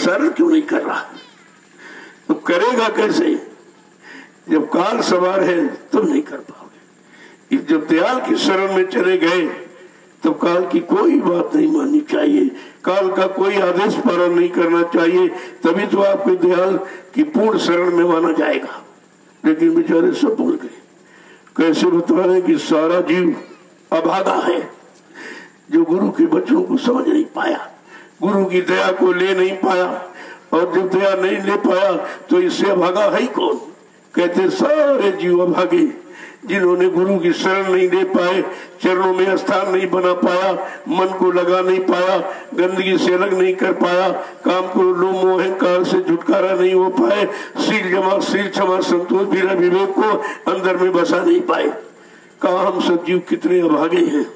प्रसारण क्यों नहीं कर रहा? तो करेगा कैसे? जब काल सवार है तब नहीं कर पाओगे। जब दयाल की शरण में चले गए तब काल की कोई बात नहीं माननी चाहिए, काल का कोई आदेश पालन नहीं करना चाहिए, तभी तो आपके दयाल की पूर्ण शरण में माना जाएगा। लेकिन बेचारे सब भूल गए। कैसे बता रहे कि सारा जीव अभागा है, जो गुरु के बच्चों को समझ नहीं पाया, गुरु की दया को ले नहीं पाया, और जब दया नहीं ले पाया तो इससे अभागा है ही कौन? कहते सारे जीव अभागे, जिन्होंने गुरु की शरण नहीं ले पाए, चरणों में स्थान नहीं बना पाया, मन को लगा नहीं पाया, गंदगी से अलग नहीं कर पाया, काम को लोभ मोह अहंकार से छुटकारा नहीं हो पाए, शील क्षमा संतोष विरह विवेक को अंदर में बसा नहीं पाए। कहा हम सब जीव कितने अभागे हैं।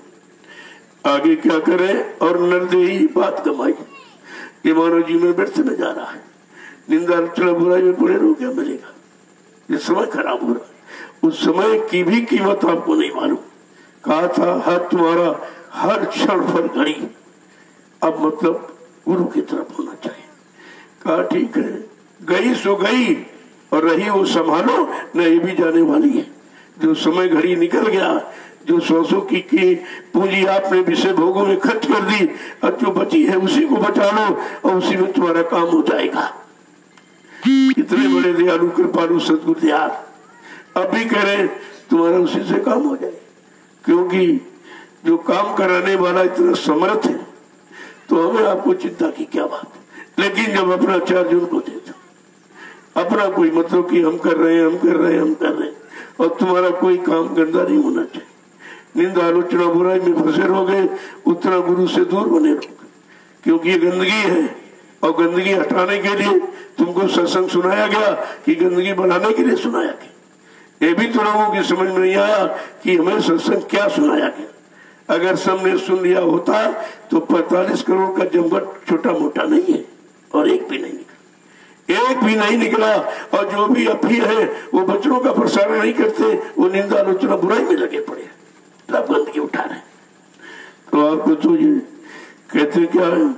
आगे क्या करें? और नरदेही बात कमाई, ये मानव जीवन व्यर्थ में जा रहा है। निंदा आलोचना बुराई में पड़े रहो, क्या मिलेगा? ये समय खराब हो रहा है। उस समय की भी कीमत आपको नहीं मालूम। कहा था हर तुम्हारा हर क्षण पर घड़ी, अब मतलब गुरु की तरफ होना चाहिए। कहा ठीक है, गई सो गई और रही वो संभालो न, ये भी जाने वाली है। जो समय घड़ी निकल गया, जो सौसों की पूंजी आपने विषय भोगों में खर्च कर दी, अब जो बची है उसी को बचा लो और उसी में तुम्हारा काम हो जाएगा। कितने बड़े दयालु कृपालु सदगुरु दयाल, अब भी कह रहे तुम्हारा उसी से काम हो जाए, क्योंकि जो काम कराने वाला इतना समर्थ है तो हमें आपको चिंता की क्या बात। लेकिन जब अपना चार्ज उनको दे दो, अपना कोई मतलब कि हम कर रहे हैं और तुम्हारा कोई काम गंदा नहीं होना चाहिए। निंदा आलोचना बुराई में फंसे रहोगे, उतना गुरु से दूर बने रहोगे, क्योंकि ये गंदगी है और गंदगी हटाने के लिए तुमको सत्संग सुनाया गया कि गंदगी बढ़ाने के लिए सुनाया गया? ये भी तो लोगों की समझ में नहीं आया कि हमें सत्संग क्या सुनाया गया। अगर सबने सुन लिया होता तो 45 करोड़ का जमघट छोटा मोटा नहीं है, और एक भी नहीं निकला। और जो भी अभी है वो बच्चों का प्रसारण नहीं करते, वो निंदा आलोचना बुराई में लगे पड़े, सब गंदगी उठा रहे। तो आपको तो ये कहते क्या है,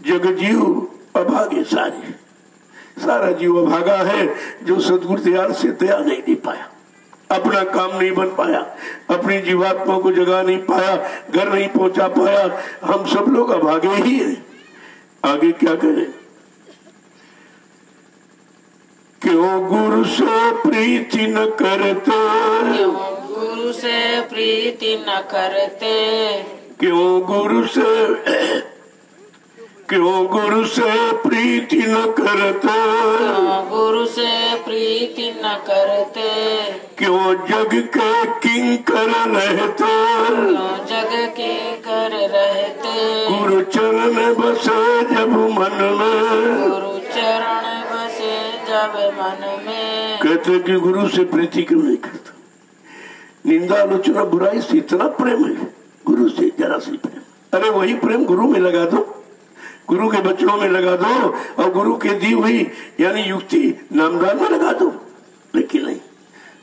जग जीव अभागे सारे, सारा जीव अभागा है जो सदगुरु दयाल से दया नहीं दे पाया, अपना काम नहीं बन पाया, अपनी जीवात्मा को जगा नहीं पाया, घर नहीं पहुंचा पाया। हम सब लोग अभागे ही हैं। आगे क्या करें? क्यों गुरु से प्रीति न करते, क्यों गुरु से प्रीति न करते, क्यों गुरु से प्रीति न करते, क्यों गुरु से प्रीति न करते, क्यों जग के किंकर रहते, क्यों जग के कर रहते, गुरु चरण बसे जब मन में, गुरु चरण बसे जब मन में। कहते कि गुरु से प्रीति क्यों नहीं करता? निंदा आलोचना बुराई से इतना प्रेम है, गुरु से जरा सी प्रेम। अरे वही प्रेम गुरु में लगा दो, गुरु के बच्चों में लगा दो, और गुरु के दी हुई यानी युक्ति नामदान में लगा दो। लेकिन नहीं,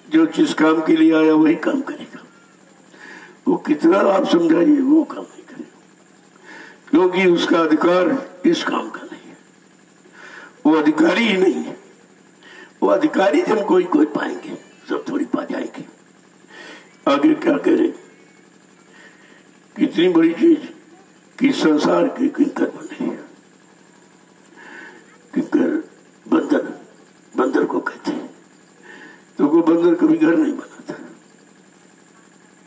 जो जिस काम के लिए आया वही काम करेगा। वो कितना आप समझाइए, वो काम नहीं करेगा, क्योंकि उसका अधिकार इस काम का नहीं है। वो अधिकारी ही नहीं है। वो अधिकारी जन कोई पाएंगे, सब थोड़ी पा जाएंगे। आगे क्या करें? कितनी बड़ी चीज कि संसार के किंकर बने। किंकर बंदर को कहते हैं। तो वो बंदर कभी घर नहीं बनाता,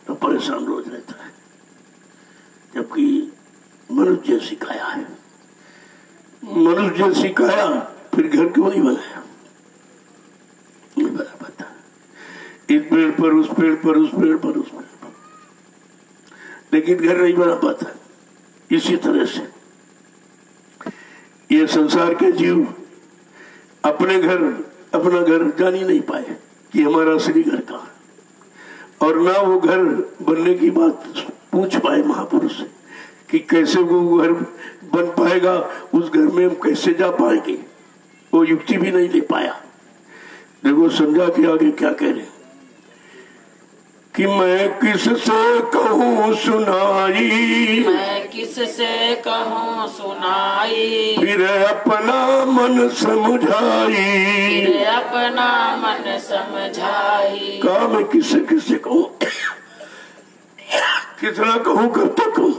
तो परेशान रोज रहता है, जबकि मनुष्य सिखाया है। मनुष्य सिखाया फिर घर क्यों नहीं बनाया? नहीं बना पाता। इस पेड़ पर उस पेड़ पर उस पेड़ पर उस पेड़ पर, लेकिन घर नहीं बना पाता। इसी तरह से ये संसार के जीव अपने घर अपना घर जान ही नहीं पाए कि हमारा असली घर कहाँ, और ना वो घर बनने की बात पूछ पाए महापुरुष से कि कैसे वो घर बन पाएगा, उस घर में हम कैसे जा पाएंगे। वो युक्ति भी नहीं ले पाया। देखो समझा के आगे क्या कह रहे कि मैं किससे कहूँ सुनाई, मैं किससे कहूँ सुनाई, फिर अपना मन समझाई। फिर अपना मन समझाई। कहा मैं किससे किससे कहूँ, कितना कहूँ, कब तक कहूँ।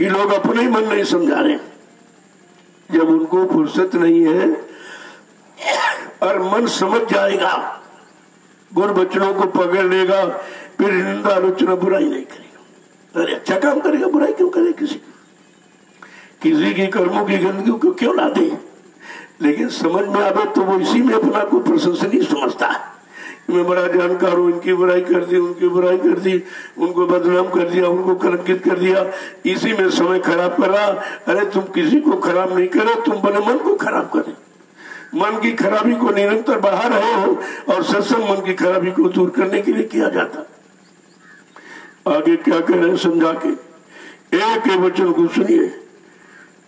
ये लोग अपने ही मन नहीं समझा रहे। जब उनको फुर्सत नहीं है और मन समझ जाएगा, गुरु बच्चों को पकड़ लेगा, फिर निंदा आलोचना बुराई नहीं करेगा। अरे अच्छा काम करेगा, बुराई क्यों करे किसी की कर्मों की गंदगी को क्यों लाते। लेकिन समझ में आवे तो वो इसी में अपना को प्रशंसनीय समझता है। मैं बड़ा जानकार हूँ, इनकी बुराई कर दी, उनकी बुराई कर दी, उनको बदनाम कर दिया, उनको कलंकित कर दिया, इसी में समय खराब कर रहा। अरे तुम किसी को खराब नहीं करे, तुम बने मन को खराब करे। मन की खराबी को निरंतर बढ़ा रहे हो और सत्संग मन की खराबी को दूर करने के लिए किया जाता। आगे क्या कह रहे हैं समझा के, एक ही वचन को सुनिए।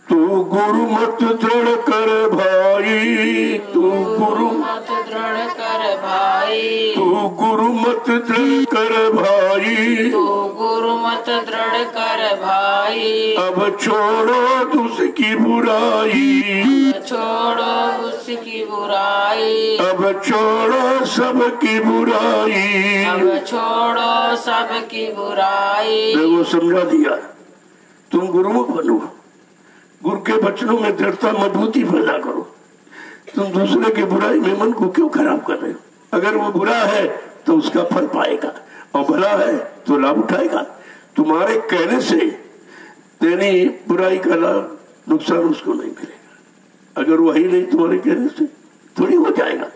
तू गुरु मत दृढ़ कर भाई, तू गुरु मत दृढ़ कर भाई, तू गुरु मत दृढ़ कर भाई, तू गुरु मत दृढ़ कर भाई। अब छोड़ो उसकी बुराई, छोड़ो उसकी बुराई, अब छोड़ो सबकी बुराई। अब छोड़ो सबकी बुराई। मैं वो समझा दिया। तुम गुरुमुख बनो, गुरु के वचनों में दृढ़ता मजबूती पैदा करो। तुम दूसरे की बुराई में मन को क्यों खराब कर रहे हो। अगर वो बुरा है तो उसका फल पाएगा और भला है तो लाभ उठाएगा। तुम्हारे कहने से तेरी बुराई का लाभ नुकसान उसको नहीं मिलेगा। अगर वही नहीं तुम्हारे कहने से थोड़ी हो जाएगा।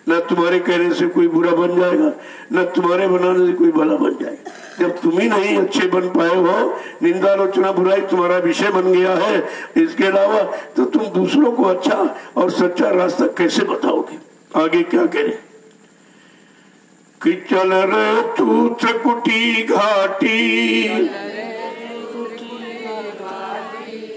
न तुम्हारे कहने से कोई बुरा बन जाएगा, न तुम्हारे बनाने से कोई भला बन जाएगा। जब तुम ही नहीं अच्छे बन पाए हो, निंदा आलोचना बुराई तुम्हारा विषय बन गया है, इसके अलावा तो तुम दूसरों को अच्छा और सच्चा रास्ता कैसे बताओगे। आगे क्या कह रहे कि चल रे तू त्रिकुटी घाटी,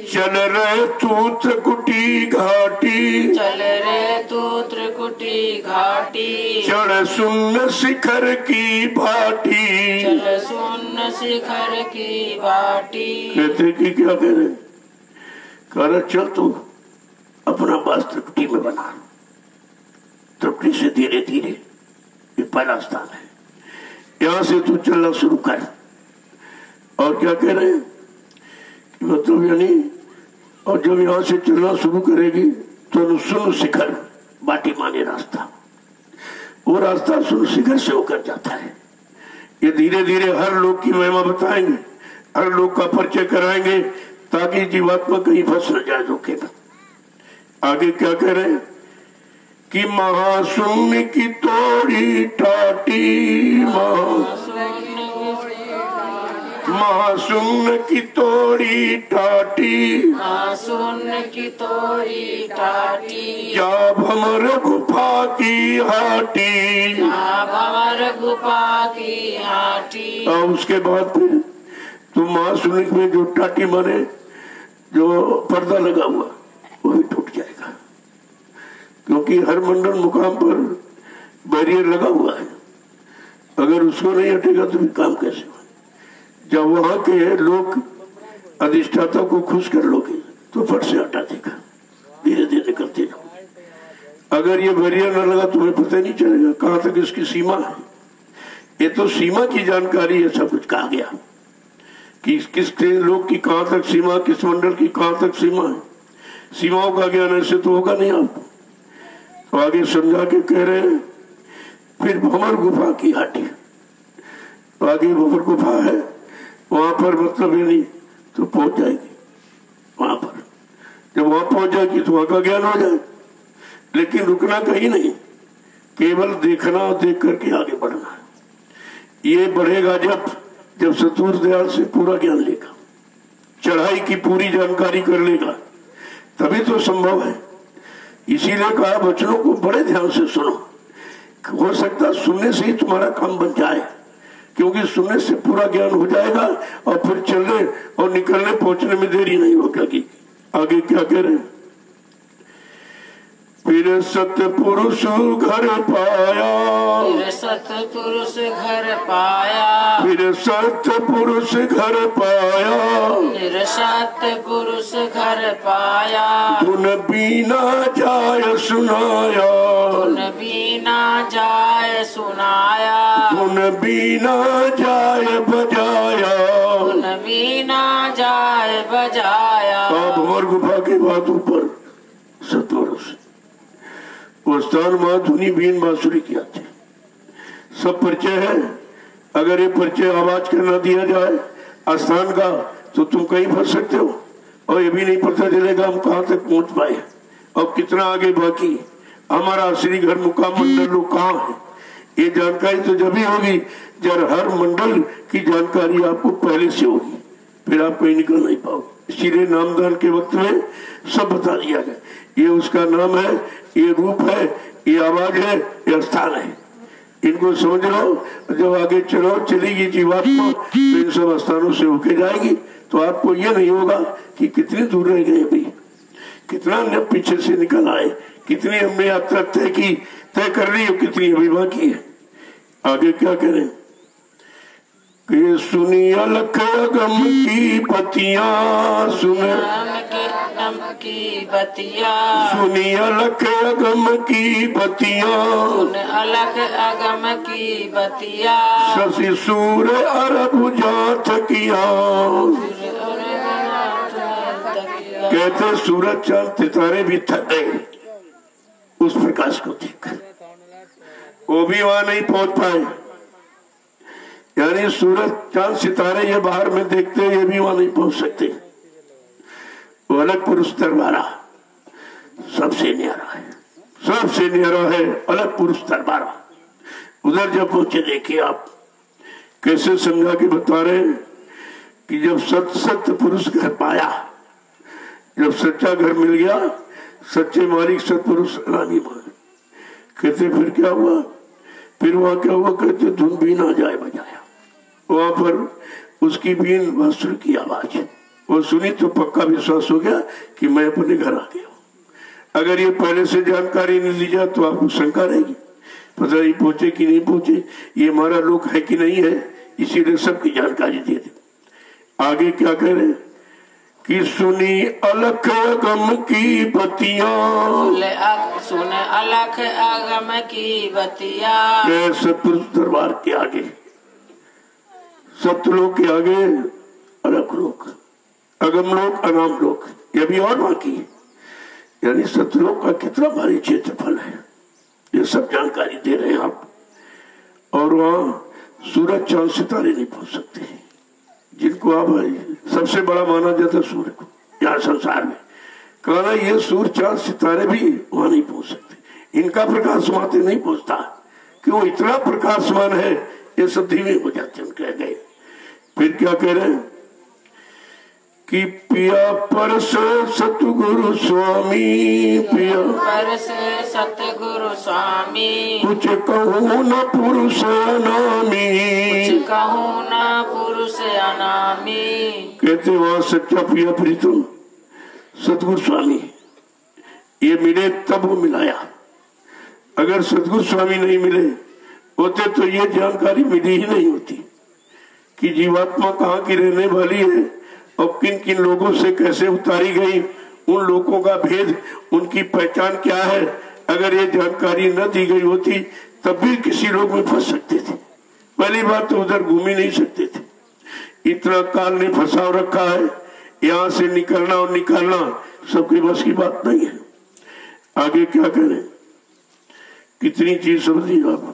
चल रे तू त्रिकुटी घाटी, चल रे तू त्रिकुटी घाटी, चढ़ सुन शिखर की भाटी। चल सुन शिखर की भाटी। कहते कि क्या कह रहे, कह रहे चल तू अपना बास त्रिकुटी में बना। त्रिकुटी से धीरे धीरे, ये पहला स्थान है, यहां से तू चलना शुरू कर। और क्या कह रहे हैं कि मतलब यानी, और जब यहां से चलना शुरू करेगी तो सुन शिखर, बाटी माने रास्ता, वो रास्ता सुन शिखर से होकर जाता है। ये धीरे धीरे हर लोग की महिमा बताएंगे, हर लोग का परिचय कराएंगे, ताकि जीवात्मा कहीं फंस न जाए धोखे में। आगे क्या कह रहे हैं कि महाशून्य की तोड़ी टाटी, महाशून्य की तोड़ी टाटी, महाशून्य की तोड़ी टाटी। जा भमर गुफा की हाटी, जा भमर गुफा की हाटी। और उसके बाद फिर तुम महाशून्य में जो टाटी माने जो पर्दा लगा हुआ वो भी टूट जाएगा, क्योंकि हर मंडल मुकाम पर बैरियर लगा हुआ है। अगर उसको नहीं हटेगा तो भी काम कैसे हो। जब वहां के लोग अधिष्ठाता को खुश कर लोगे तो फट से हटा देगा, धीरे धीरे निकलते जाओगे। अगर ये बैरियर न लगा तुम्हें पता नहीं चलेगा कहां तक इसकी सीमा है। ये तो सीमा की जानकारी है, सब कुछ कहा गया कि किस लोग की कहां तक सीमा, किस मंडल की कहां तक सीमा है। सीमाओं का ज्ञान ऐसे तो होगा नहीं आपको। तो आगे समझा के कह रहे हैं फिर भंवर गुफा की हाटी। तो आगे भंवर गुफा है, वहां पर मतलब ये नहीं तो पहुंच जाएगी। वहां पर जब वहां पहुंच जाएगी तो वहां का ज्ञान हो जाए। लेकिन रुकना कहीं नहीं, केवल देखना और देख करके आगे बढ़ना। ये बढ़ेगा जब सतुर दयाल से पूरा ज्ञान लेगा, चढ़ाई की पूरी जानकारी कर लेगा, तभी तो संभव है। इसीलिए कहा वचनों को बड़े ध्यान से सुनो। हो सकता सुनने से ही तुम्हारा काम बन जाए, क्योंकि सुनने से पूरा ज्ञान हो जाएगा और फिर चलने और निकलने पहुंचने में देरी नहीं होगी। आगे क्या कह रहे हैं, फिर सतपुरुष घर पाया, फिर सतपुरुष घर पाया, फिर सतपुरुष घर पाया, फिर सतपुरुष घर पाया। धुन बीना जाय सुनाया, धुन बीना जाय सुनाया, धुन बीना जाय बजाया। धुन बीना जाय बजाया। आप भंवर गुफा के बाद ऊपर सतपुरुष वो स्थान माँ धुनी बीन बांसुरी किया थे, सब परिचय है। अगर ये परिचय आवाज करना दिया जाए स्थान का तो तुम कहीं फंस सकते हो, और ये भी नहीं पता चलेगा हम कहाँ तक पहुंच पाए और कितना आगे बाकी हमारा असली घर मुकाम मंडल लोग कहाँ है। ये जानकारी तो जब ही होगी जब हर मंडल की जानकारी आपको पहले से होगी, फिर आप कहीं निकल नहीं पाओगे। इसीलिए नामदान के वक्त में सब बता दिया गया, ये उसका नाम है, ये रूप है, ये आवाज है, ये स्थान है। इनको समझ लो। जब आगे चलो चलेगी जीवात्मा तो इन सब स्थानों से होके जाएगी, तो आपको ये नहीं होगा कि कितनी दूर रह गए अभी, कितना हमने पीछे से निकल आए, कितनी हमने यात्रा तय कर ली और कितनी अभी बाकी है। आगे क्या करें कि सुनी अलख अगम की पतियां, सुने की बतिया, सुनी अलख अगम की बतियां, सुन अलग अगम की बतिया। शशि सूर अरब जात किया। कहते सूरज चांद सितारे भी थक गए उस प्रकाश को देख, वो भी वहां नहीं पहुंच पाए। यानी सूरज चांद सितारे ये बाहर में देखते ये भी वहां नहीं पहुंच सकते। वो अलग पुरुष दरबारा सबसे न्यारा है, सबसे न्यारा है अलग पुरुष दरबारा। उधर जब पहुंचे देखिए आप कैसे समझा के बता रहे कि जब सत्य पुरुष घर पाया, जब सच्चा घर मिल गया, सच्चे मालिक सतपुरुष रानी मां। कहते फिर क्या हुआ, फिर वहां क्या हुआ, कहते धुन बीना जाए बजाया। वहां पर उसकी बीन बांसुरी की आवाज वो सुनी तो पक्का विश्वास हो गया कि मैं अपने घर आ गया हूं। अगर ये पहले से जानकारी नहीं दी जाए तो आपको शंका रहेगी, पता नहीं पहुंचे कि नहीं पहुंचे, ये हमारा लोक है कि नहीं है, इसीलिए सबकी जानकारी दे दे। आगे क्या कह रहे कि सुनी अलख अगम की बतियां, सुन अलख अगम की बतिया। सतपुरुष दरबार के आगे, सत्यलोक के आगे अलख लोक, अगम लोक, अनाम लोक, ये भी और बाकी। यानी सत्यलोक का कितना भारी क्षेत्रफल है, ये सब जानकारी दे रहे हैं आप। और वहां सूरज चांद सितारे नहीं पहुंच सकते, जिनको आप सबसे बड़ा माना जाता सूर्य को यहाँ संसार में। कहना ये सूर्य चांद सितारे भी वहां नहीं पहुंच सकते, इनका प्रकाश वहां तक नहीं पहुंचता कि वो इतना प्रकाशमान है, ये सब धीमे हो जाते हैं। कह गए फिर क्या कह रहे हैं कि पिया पर से सतगुरु स्वामी, पिया पर से सतगुरु स्वामी, कुछ कहूँ न पुरुष अनामी, कुछ कहूँ न पुरुष अनामी। कहते वहां सच्चा पिया प्रीतम सतगुरु स्वामी ये मिले तब वो मिलाया। अगर सतगुरु स्वामी नहीं मिले होते तो ये जानकारी मिली ही नहीं होती कि जीवात्मा कहाँ की रहने वाली है और किन किन लोगों से कैसे उतारी गई, उन लोगों का भेद, उनकी पहचान क्या है। अगर ये जानकारी न दी गई होती तब भी किसी लोग में फंस सकते थे। पहली बात तो उधर घूम ही नहीं सकते थे, इतना काल ने फंसाव रखा है, यहाँ से निकलना और निकालना सबकी बस की बात नहीं है। आगे क्या करें, कितनी चीज समझी आप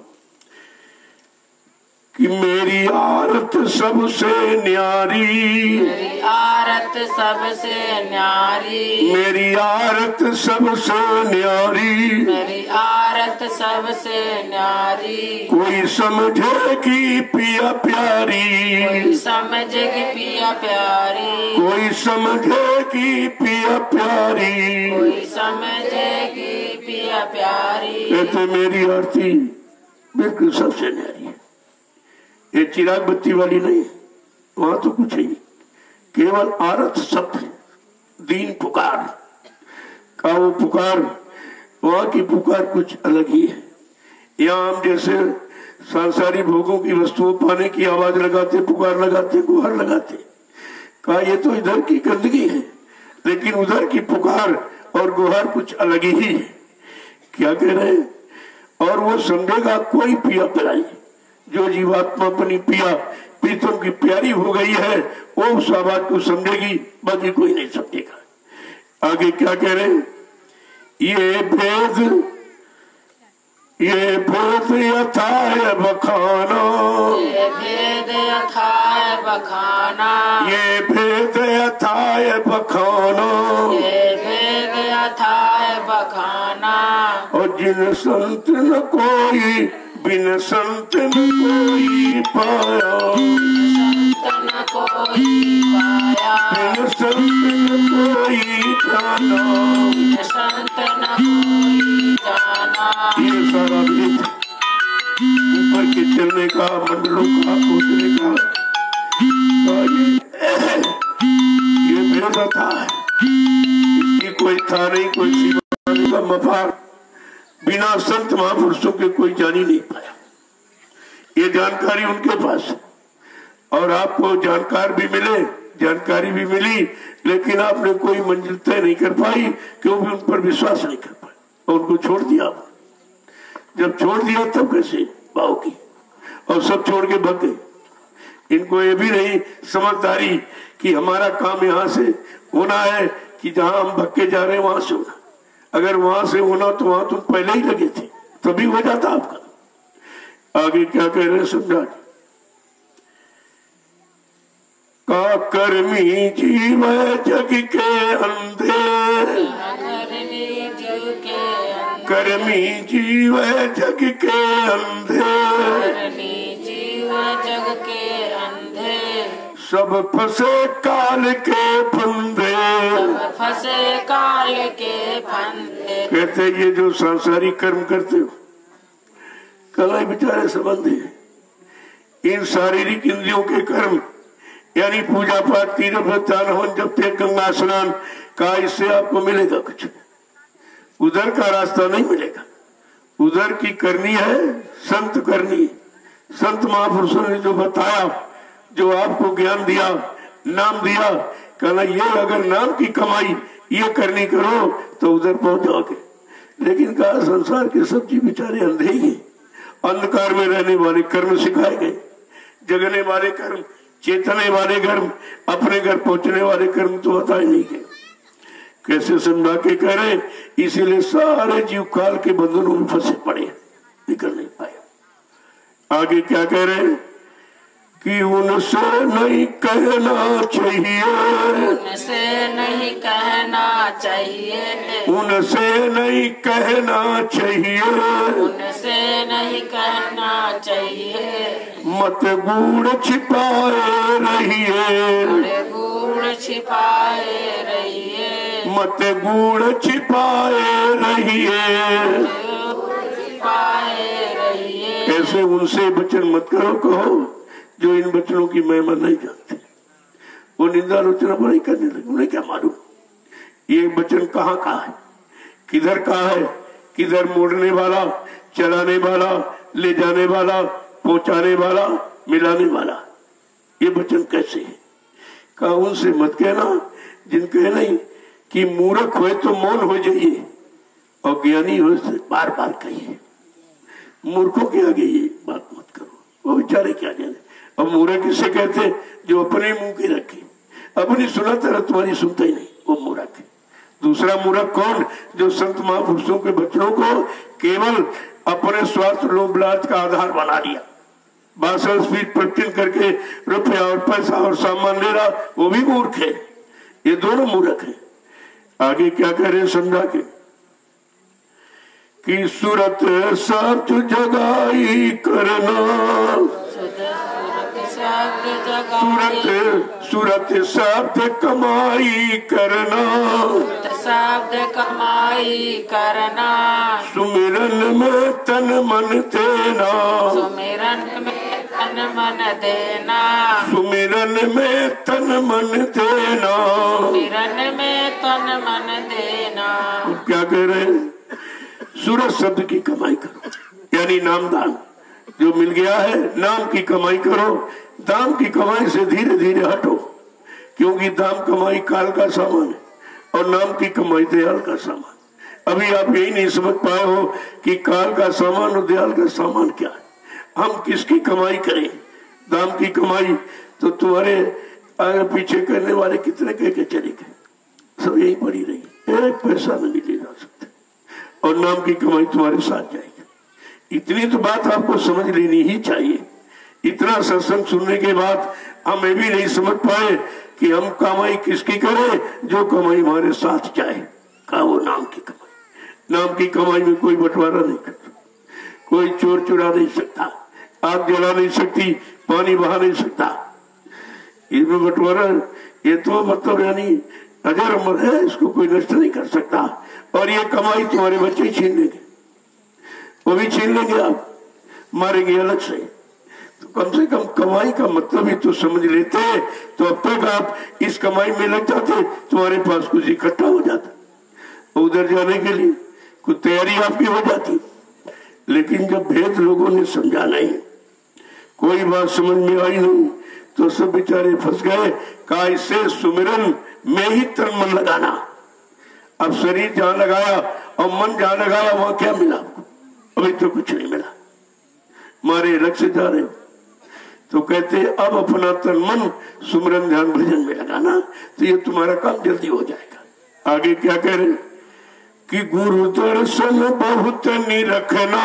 कि मेरी आरत सबसे न्यारी, मेरी आरत सबसे न्यारी, मेरी आरत सबसे न्यारी, मेरी आरत सबसे न्यारी। कोई समझेगी पिया प्यारी, कोई समझेगी पिया प्यारी, कोई समझेगी पिया प्यारी, कोई समझेगी पिया प्यारी। कहते मेरी आरती बिल्कुल सबसे न्यारी है, ये चिराग बत्ती वाली नहीं, वहां तो कुछ ही, केवल आरत शब्द दीन पुकार का वो पुकार वहां की पुकार कुछ अलग ही है। यहाँ हम जैसे सांसारिक भोगों की वस्तुओं पाने की आवाज लगाते, पुकार लगाते, गुहार लगाते, कहा ये तो इधर की गंदगी है, लेकिन उधर की पुकार और गुहार कुछ अलग ही है। क्या कह रहे हैं? और वो समझेगा कोई पिया पिलाई, जो जीवात्मा अपनी पिया प्रीतम की प्यारी हो गई है वो उस आवाज को समझेगी, बाकी कोई नहीं समझेगा। आगे क्या कह रहे हैं? ये भेद यथाय बखाना, ये भेद यथाय बखाना, ये भेद यथाय बखाना, ये भेद यथाय बखाना। और जिन संत न कोई बिन संत न कोई पाया, संत न कोई पाया, बिन संत न कोई जाना, संत न कोई जाना। ये सारा भेद ऊपर के चलने का, मंडलों का, पहुंचने का, ये भेद था। इसकी कोई था नहीं, कोई सीमा नहीं, का मफार बिना संत महापुरुषों के कोई जान ही नहीं पाया। ये जानकारी उनके पास है। और आपको जानकार भी मिले, जानकारी भी मिली, लेकिन आपने कोई मंजिल तय नहीं कर पाई, क्योंकि उन पर विश्वास नहीं कर पाए और उनको छोड़ दिया। जब छोड़ दिया तब कैसे भाव की, और सब छोड़ के भाग गए। इनको ये भी नहीं समझदारी कि हमारा काम यहाँ से होना है कि जहां हम भक्के जा रहे हैं वहां से होना। अगर वहां से होना तो वहां तुम पहले ही लगे थे, तभी हो जाता आपका। आगे क्या कह रहे हैं समझा। का कर्मी जीव जग के अंधे, कर्मी जीव जग के अंधे, जीव जग के अंधे, सब फंसे काल के फंदे, फंसे काल के फंदे। कहते ये जो सांसारिक कर्म करते हो, कलाई बेचारे संबंधी, इन शारीरिक इंद्रियों के कर्म यानी पूजा पाठ, तीर्थ दान, हवन, जब तक गंगा स्नान का, इससे आपको मिलेगा कुछ, उधर का रास्ता नहीं मिलेगा। उधर की करनी है संत करनी। संत महापुरुषों ने जो बताया, जो आपको ज्ञान दिया, नाम दिया, कहना ये अगर नाम की कमाई ये करनी करो तो उधर पहुंच जाओगे। लेकिन कहा संसार के सब जी बेचारे अंधे ही है। अंधकार में रहने वाले कर्म सिखाए गए, जगने वाले कर्म, चेतने वाले कर्म, अपने घर पहुंचने वाले कर्म तो बताए नहीं गए। कैसे समझा के कह रहे, इसीलिए सारे जीव काल के बंधनों में फंसे पड़े, निकल नहीं पाए। आगे क्या कह रहे हैं कि उनसे नहीं कहना चाहिए, उनसे नहीं कहना चाहिए, उनसे नहीं कहना चाहिए, उनसे नहीं कहना चाहिए। मत गूढ़ छिपाए रहिए, बड़े गूढ़ छिपाए रहिए, मत गूढ़ छिपाए रहिए, छिपाए रहिए। ऐसे उनसे वचन मत करो, कहो जो इन वचनों की महिमा नहीं जानते। वो निंदा आलोचना नहीं करने लगे, उन्हें क्या मालूम ये वचन कहाँ का है, किधर का है, किधर मोड़ने वाला, चलाने वाला, ले जाने वाला, पहुंचाने वाला, मिलाने वाला, ये वचन कैसे है। कहा उनसे मत कहना जिनके नहीं कि मूर्ख हो तो मौन हो जाइए और ज्ञानी हो तो बार बार कहिए। मूर्खों के आगे ये बात मत करो, वो बेचारे क्या जाने। अब मूर्ख किसे कहते, जो अपने मुंह की रखे, अपनी सुनाता रहा तुम्हारी सुनता ही नहीं, वो मूर्ख है। दूसरा मूर्ख कौन, जो संत महापुरुषों के वचनों को केवल अपने स्वार्थ लोभ लालच का आधार बना लिया, भाषण स्पीच प्रवचन करके रुपया और पैसा और सामान ले रहा, वो भी मूर्ख है। ये दोनों मूर्ख है। आगे क्या कह रहे समझा के कि सूरत सब जगाई करना, सूरत सूरत शब्द कमाई करना, शब्द कमाई करना, सुमिरन में तन मन देना, सुमिरन में तन मन देना, सुमिरन में तन मन देना, सुमिरन में तन मन देना। क्या कह रहे हैं सूरज शब्द की कमाई करो, यानी नामदान। जो मिल गया है नाम की कमाई करो, दाम की कमाई से धीरे धीरे हटो, क्योंकि दाम कमाई काल का सामान है और नाम की कमाई दयाल का सामान। अभी आप यही नहीं समझ पाए हो कि काल का सामान और दयाल का सामान क्या है। हम किसकी कमाई करें? दाम की कमाई तो तुम्हारे आगे पीछे करने वाले कितने कह के चले गए, सब यही पड़ी रही, एक पैसा नहीं ले जा सकते, और नाम की कमाई तुम्हारे साथ जाएगी। इतनी तो बात आपको समझ लेनी ही चाहिए। इतना सत्संग सुनने के बाद हम ये भी नहीं समझ पाए कि हम कमाई किसकी करें, जो कमाई हमारे साथ जाए। का वो नाम की कमाई। नाम की कमाई में कोई बंटवारा नहीं करता, कोई चोर चुरा नहीं सकता, आग जला नहीं सकती, पानी बहा नहीं सकता। इसमें बंटवारा ये तो मतलब यानी अजर अमर है, इसको कोई नष्ट नहीं कर सकता। और ये कमाई तुम्हारे बच्चे छीन लेंगे, वो भी छीन लेंगे, आप मारेंगे अलग से। तो कम से कम कमाई का मतलब ही तो समझ लेते, तो अब तक आप इस कमाई में लग जाते, तुम्हारे पास कुछ इकट्ठा हो जाता, उधर जाने के लिए कुछ तैयारी आपकी हो जाती। लेकिन जब भेद लोगों ने समझा नहीं, कोई बात समझ में आई नहीं, तो सब बेचारे फंस गए। का इससे सुमिरन में ही तन मन लगाना। अब शरीर जहां लगाया और मन जहां लगाया, वहां क्या मिला आपको? अभी तो कुछ नहीं मिला, मारे अलग से जा रहे हो। तो कहते अब अपना तन मन सुमिरन ध्यान भजन में लगाना, तो ये तुम्हारा काम जल्दी हो जाएगा। आगे क्या कह रहे कि गुरु दर्शन बहुत निरखना,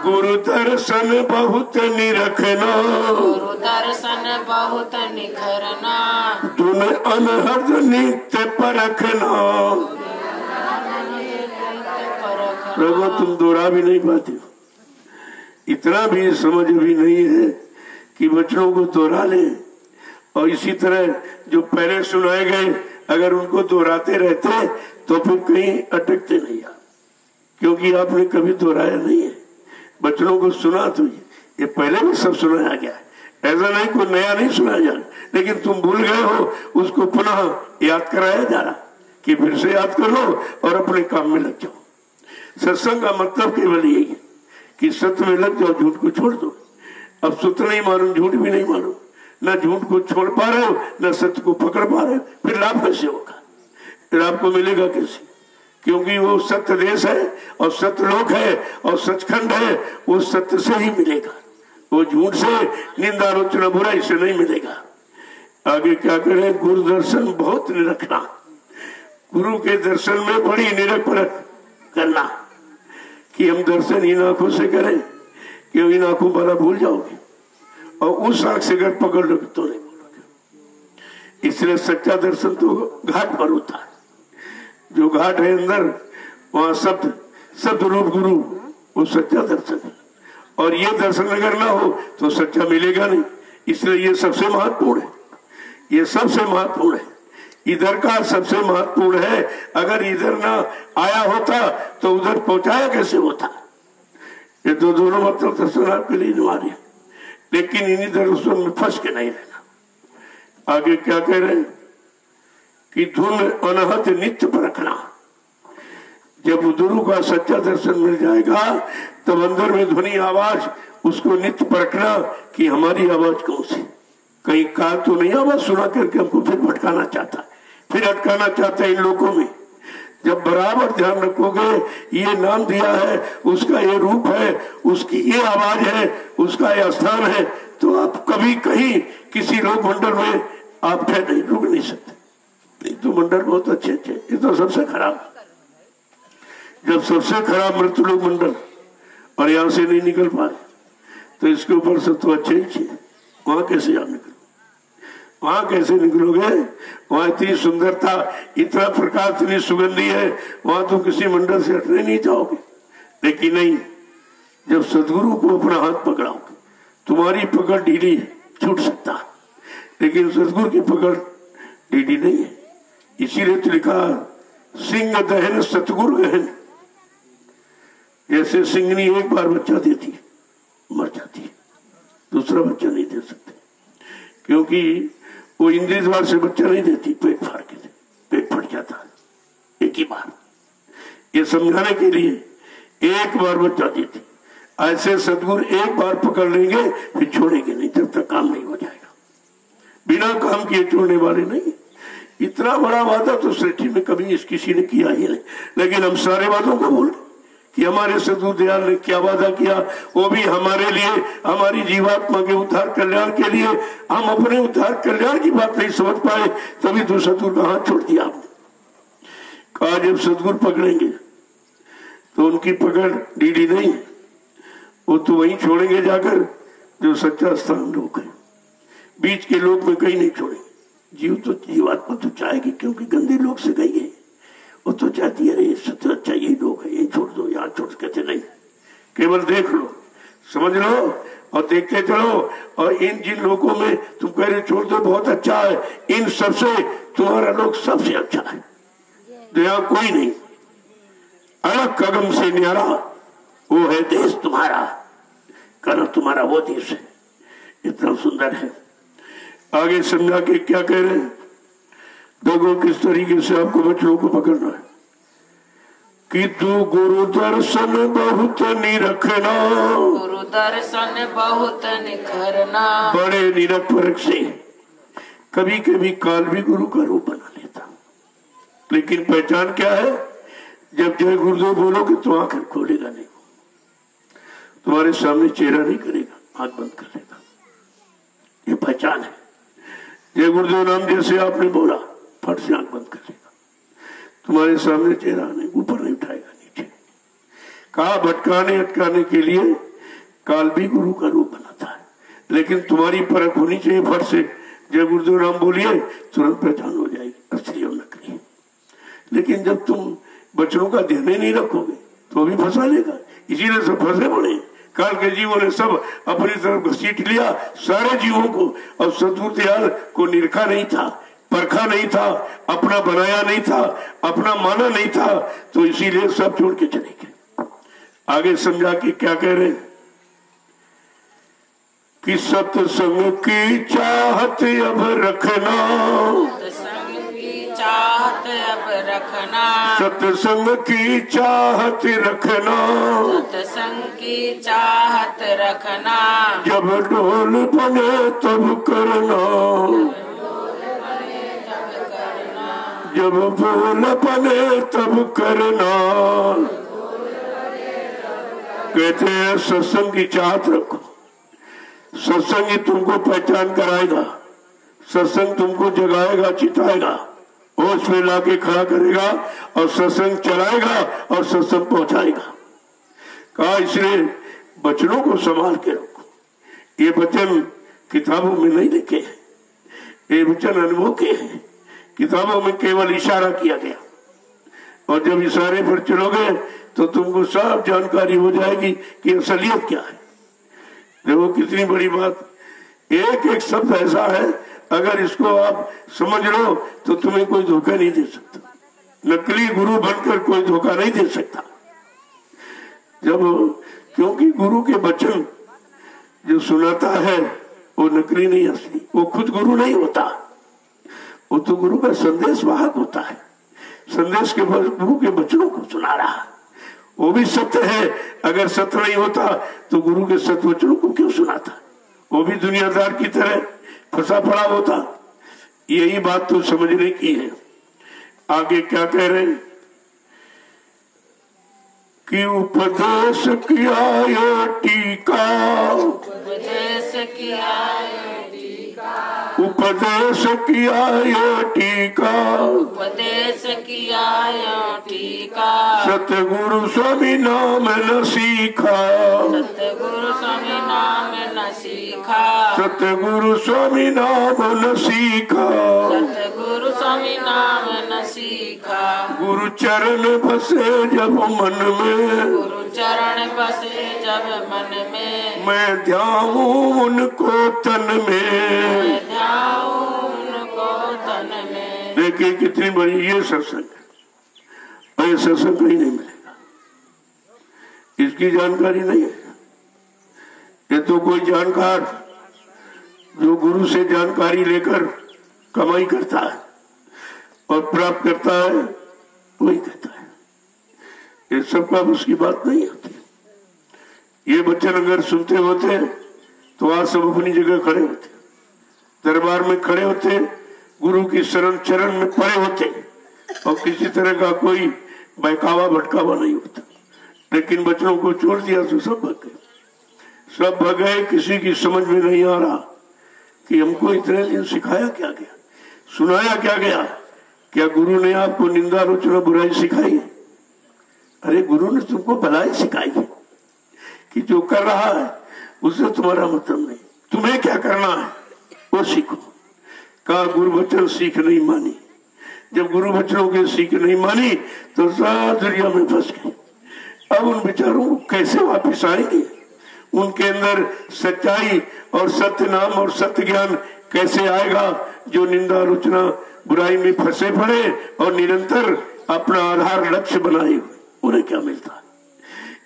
गुरु दर्शन बहुत निरखना, गुरु दर्शन बहुत निखरना, तुम अनहद नित्य परखना। प्रभु तुम दोहरा भी नहीं पाते हो, इतना भी समझ भी नहीं है कि बच्चों को दोहरा ले। और इसी तरह जो पहले सुनाए गए अगर उनको दोहराते रहते तो फिर कहीं अटकते नहीं आप, क्योंकि आपने कभी दोहराया नहीं है। बच्चों को सुना तो ये पहले भी सब सुनाया गया है, ऐसा नहीं कोई नया नहीं सुनाया जा रहा, लेकिन तुम भूल गए हो, उसको पुनः याद कराया जा रहा कि फिर से याद कर लो और अपने काम में लग जाओ। सत्संग का मतलब केवल यही है कि सत्य में लग जाओ, झूठ को छोड़ दो। अब सत्य नहीं मालूम, झूठ भी नहीं मालूम, न झूठ को छोड़ पा रहे हो न सत्य को पकड़ पा रहे हो, फिर लाभ कैसे होगा? फिर आपको मिलेगा कैसे? क्योंकि वो सत्य देश है और सत्य लोक है और सचखंड है, वो सत्य से ही मिलेगा, वो झूठ से निंदा आलोचना बुराई से नहीं मिलेगा। आगे क्या करें? गुरु दर्शन बहुत निरखना, गुरु के दर्शन में बड़ी निरख परख करना कि हम दर्शन इन आंखों से करें कि इन आंखों वाला भूल जाओगे, और उस आंख से अगर पकड़ लो तो नहीं भूलोगे। इसलिए सच्चा दर्शन तो घाट पर होता है, जो घाट है अंदर वहां शब्द रूप गुरु, वो सच्चा दर्शन है। और ये दर्शन अगर ना हो तो सच्चा मिलेगा नहीं। इसलिए ये सबसे महत्वपूर्ण है, ये सबसे महत्वपूर्ण है, इधर का सबसे महत्वपूर्ण है। अगर इधर ना आया होता तो उधर पहुंचाया कैसे होता? ये तो दोनों मतलब दर्शन आपके लिए निवार्य, लेकिन इन्हीं दर्शन में फंस के नहीं रहना। आगे क्या कह रहे हैं कि धुन अनहद नित्य परखना। जब गुरु का सच्चा दर्शन मिल जाएगा तब अंदर में ध्वनि आवाज, उसको नित्य परखना कि हमारी आवाज कौन सी, कहीं काल तो नहीं आवाज सुना करके हमको फिर भटकाना चाहता है, फिर अटकाना चाहता है इन लोगों में। जब बराबर ध्यान रखोगे, ये नाम दिया है, उसका ये रूप है, उसकी ये आवाज है, उसका ये स्थान है, तो आप कभी कहीं किसी लोक मंडल में आप ठहर नहीं, रुक नहीं सकते। नहीं तो मंडल बहुत अच्छे अच्छे, ये तो सबसे खराब, जब सबसे खराब मृत्यु लोक मंडल और यहां से नहीं निकल पा रहे, तो इसके ऊपर सब तो अच्छे ही चाहिए। वहां कैसे आप निकलो? वहां कैसे निकलोगे? वहां इतनी सुंदरता, इतना प्रकाश, इतनी सुगंधी है, वहां तो किसी मंडल से हटने नहीं जाओगे। लेकिन नहीं, जब सदगुरु को अपना हाथ पकड़ाओगे, तुम्हारी पकड़ ढीली है, छूट सकता, लेकिन सदगुरु की पकड़ ढीली नहीं है। इसीलिए तो लिखा सिंह दहन सतगुरु गहन। जैसे सिंगनी एक बार बच्चा देती मर जाती, दूसरा बच्चा नहीं दे सकते, क्योंकि वो इंद्रिय द्वार से बच्चा नहीं देती, पेट फाड़ के पेट फट जाता है, ये समझाने के लिए एक बार बता दी थी। ऐसे सदगुरु एक बार पकड़ लेंगे फिर छोड़ेंगे नहीं जब तक काम नहीं हो जाएगा। बिना काम किए छोड़ने वाले नहीं। इतना बड़ा वादा तो सृष्टि में कभी किसी ने किया ही नहीं। लेकिन हम सारे वादों को भूल कि हमारे सदगुरु दयाल ने क्या वादा किया, वो भी हमारे लिए, हमारी जीवात्मा के उद्धार कल्याण के लिए। हम अपने उद्धार कल्याण की बात नहीं समझ पाए, तभी तो सदगुरु का हाथ छोड़ दिया आपने। कहा जब सदगुरु पकड़ेंगे तो उनकी पकड़ ढीली नहीं है, वो तो वहीं छोड़ेंगे जाकर जो सच्चा स्थान लोग है। बीच के लोग में कहीं नहीं छोड़ेंगे। जीवात्मा तो चाहेगी, क्योंकि गंदे लोग से गई है, वो तो चाहती है अरे सबसे अच्छा यही लोग है, ये छोड़ दो, यहाँ छोड़ कहते नहीं। केवल देख लो, समझ लो और देखते चलो। और इन जिन लोगों में तुम कह रहे छोड़ दो बहुत अच्छा है, इन सबसे तुम्हारा लोग सबसे अच्छा है। तो यहाँ कोई नहीं, अलग कदम से न्यारा वो है देश तुम्हारा, करो तुम्हारा वो देश है, इतना सुंदर है। आगे समझा के क्या कह रहे हैं, देखो किस तरीके से आपको बच्चों को पकड़ना है कि तू गुरु दर्शन बहुत निरखना, गुरु दर्शन बहुत निखरना। बड़े निरख से कभी कभी काल भी गुरु का रूप बना लेता, लेकिन पहचान क्या है, जब जय गुरुदेव बोलोगे तो आंख खोलेगा नहीं, तुम्हारे सामने चेहरा नहीं करेगा, आंख बंद कर लेगा। ये पहचान है। जय गुरुदेव नाम जैसे आपने बोला, फट से आंख बंद कर लेगा, तुम्हारे सामने चेहरा नहीं, ऊपर नहीं उठाएगा, नीचे। कहा भटकाने अटकाने के लिए काल भी गुरु का रूप बनाता है, लेकिन तुम्हारी परख होनी चाहिए। फट से जय गुरुदेव नाम बोलिए, तुरंत पहचान हो जाएगी असली और नकली। लेकिन जब तुम बच्चों का ध्यान नहीं रखोगे तो भी फंसा लेगा। इसीलिए सब फंसे पड़े। काल के जीवों ने सब अपनी तरफ घसीट लिया सारे जीवों को, और सदगुरु दयाल को निरखा नहीं था, परखा नहीं था, अपना बनाया नहीं था, अपना माना नहीं था, तो इसीलिए सब छोड़ के चले गए। आगे समझा कि क्या कह रहे कि सत्संग की चाहत अब रखना, सत्संग की चाहत अब रखना, सत्संग की चाहत रखना, सत्संग की चाहत रखना। जब ढोल बने तब करना, जब बोल बने तब करना। कहते हैं सत्संग की चाहत रखो, सत्संग ही तुमको पहचान कराएगा, सत्संग तुमको जगाएगा, चिताएगा, होश में लाके खड़ा करेगा और सत्संग चलाएगा और सत्संग पहुंचाएगा। कहा इसलिए बचनों को संभाल के रखो। ये वचन किताबों में नहीं लिखे हैं, ये वचन अनुभव के हैं। किताबों में केवल इशारा किया गया, और जब इशारे पर चलोगे तो तुमको सब जानकारी हो जाएगी कि असलियत क्या है। देखो कितनी बड़ी बात, एक एक शब्द ऐसा है, अगर इसको आप समझ लो तो तुम्हें कोई धोखा नहीं दे सकता। नकली गुरु बनकर कोई धोखा नहीं दे सकता। जब क्योंकि गुरु के वचन जो सुनाता है वो नकली नहीं, असली। वो खुद गुरु नहीं होता, वो तो गुरु का संदेश वाहक होता है। संदेश के गुरु के वचनों को सुना रहा, वो भी सत्य है। अगर सत्य नहीं होता तो गुरु के सत्य वचनों को क्यों सुनाता, वो भी दुनियादार की तरह फंसा पड़ा होता। यही बात तो समझने की है। आगे क्या कह रहे हैं कि उपदेश किया ये टीका, उपदेश किया ये टीका, उपदेश किया ये टीका, उपदेश किया ये टीका। सतगुरु स्वामी नाम न सीखा, सतगुरु स्वामी नाम न सीखा, सतगुरु स्वामी नाम न सीखा, सतगुरु स्वामी नाम न सीखा। गुरु चरण बसे जब मन में, गुरु चरण बसे जब मन में, मैं ध्याऊं उनको तन में, ध्याऊं उनको तन में। देखिए कितनी बड़ी ये सत्संग है, और ये सत्संग कहीं नहीं मिलेगा, इसकी जानकारी नहीं है। ये तो कोई जानकार जो गुरु से जानकारी लेकर कमाई करता है और प्राप्त करता है वही कहता है। ये सबका उसकी बात नहीं होती। ये वचन अगर सुनते होते तो आज सब अपनी जगह खड़े होते, दरबार में खड़े होते, गुरु की शरण चरण में पड़े होते और किसी तरह का कोई बहकावा भटकावा नहीं होता। लेकिन बच्चों को छोड़ दिया तो सब भग गए, सब भग गए। किसी की समझ में नहीं आ रहा कि हमको इतने दिन सिखाया क्या गया, सुनाया क्या गया। क्या गुरु ने आपको निंदा आलोचना बुराई सिखाई है? अरे गुरु ने तुमको भलाई सिखाई है कि जो कर रहा है उससे तुम्हारा मतलब नहीं, तुम्हें क्या करना है वो सीखो। कहा गुरु वचन सीख नहीं मानी। जब गुरु वचनों की सीख नहीं मानी तो सारी दुनिया में फंस गए। अब उन विचारों को कैसे वापिस आएंगे? उनके अंदर सच्चाई और सत्य नाम और सत्य ज्ञान कैसे आएगा? जो निंदा आलोचना बुराई में फंसे पड़े और निरंतर अपना आधार लक्ष्य बनाए हुए, उन्हें क्या मिलता है?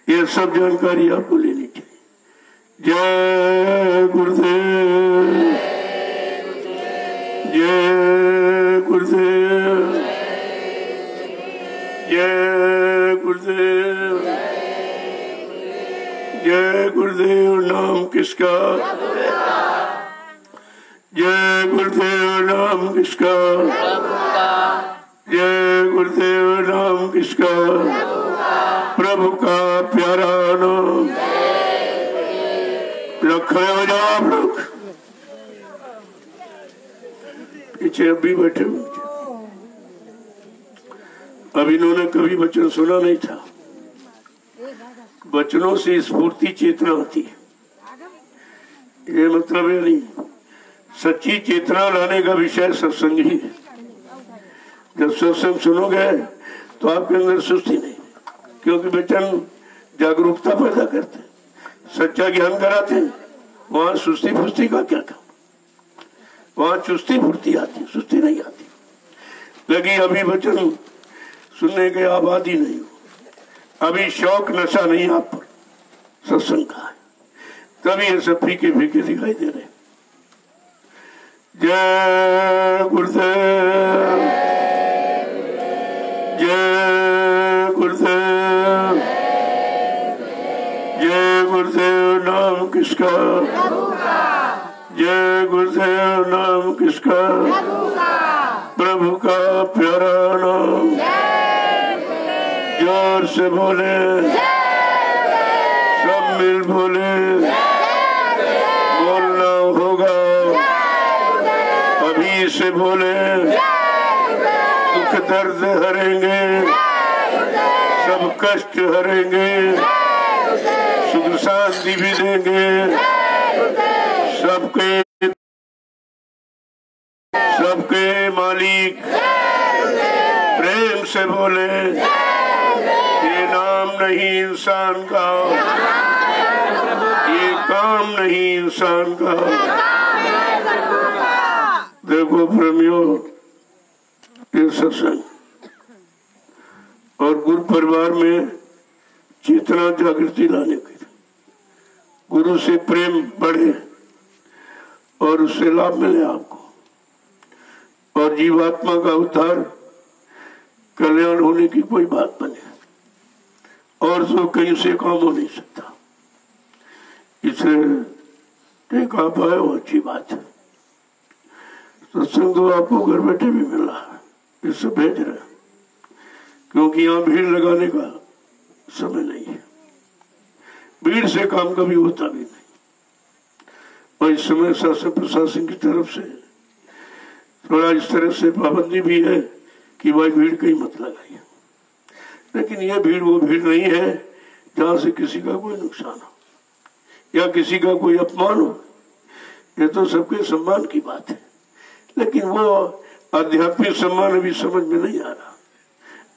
ये सब जानकारी आपको लेनी चाहिए। जय गुरुदेव, जय गुरुदेव, जय गुरुदेव, जय गुरुदेव। नाम किसका? जय गुरुदेव। नाम किसका? जय गुरुदेव। नाम किसका? प्रभु का प्यारा नाम। खड़े हो जाओ आप लोग, पीछे अभी बैठे हुए। अब इन्होंने कभी वचन सुना नहीं था। वचनों से स्फूर्ति चेतना होती है, ये मतलब है नहीं। सच्ची चेतना लाने का विषय सत्संग ही है। जब सत्संग सुनोगे तो आपके अंदर सुस्ती नहीं, क्योंकि वचन जागरूकता पैदा करते, सच्चा ज्ञान कराते हैं। वहां सुस्ती फुस्ती का क्या काम? वहां चुस्ती फुर्ती आती, सुस्ती नहीं आती। लगी अभी वचन सुनने के आबादी नहीं हो, अभी शौक नशा नहीं आप पर सत्संग का है, तभी ये सब फीके फीके दिखाई दे रहे। जय गुरुदेव, जय गुरुदेव, जय गुरुदेव। नाम किसका? जय गुरुदेव। नाम किसका? प्रभु का प्यारा नाम। जोर से बोले, सब मिल बोले, बोलना होगा अभी से बोले। दुख दर्द हरेंगे, सब कष्ट हरेंगे, सुख शांति भी देंगे। सबके मालिक प्रेम से बोले, ये नाम नहीं इंसान का, ये काम नहीं इंसान का। देखो प्रेमियों, ये सत्संग और गुरु परिवार में चेतना जागृति लाने के, गुरु से प्रेम बढ़े और उससे लाभ मिले आपको, और जीवात्मा का उद्धार कल्याण होने की कोई बात बने, और तो कहीं से काम हो नहीं सकता। इसलिए ठीक आप आए हो, अच्छी बात है। सत्संग तो आपको घर बैठे भी मिल रहा है, इससे भेज रहे हैं, क्योंकि यहाँ भीड़ लगाने का समय नहीं है। भीड़ से काम कभी होता भी नहीं। और इस समय शासन प्रशासन की तरफ से थोड़ा इस तरह से पाबंदी भी है कि भाई भीड़ कहीं मत लगाइए। लेकिन यह भीड़ वो भीड़ नहीं है जहाँ से किसी का कोई नुकसान हो या किसी का कोई अपमान हो। ये तो सबके सम्मान की बात है, लेकिन वो आध्यात्मिक सम्मान अभी समझ में नहीं आ रहा।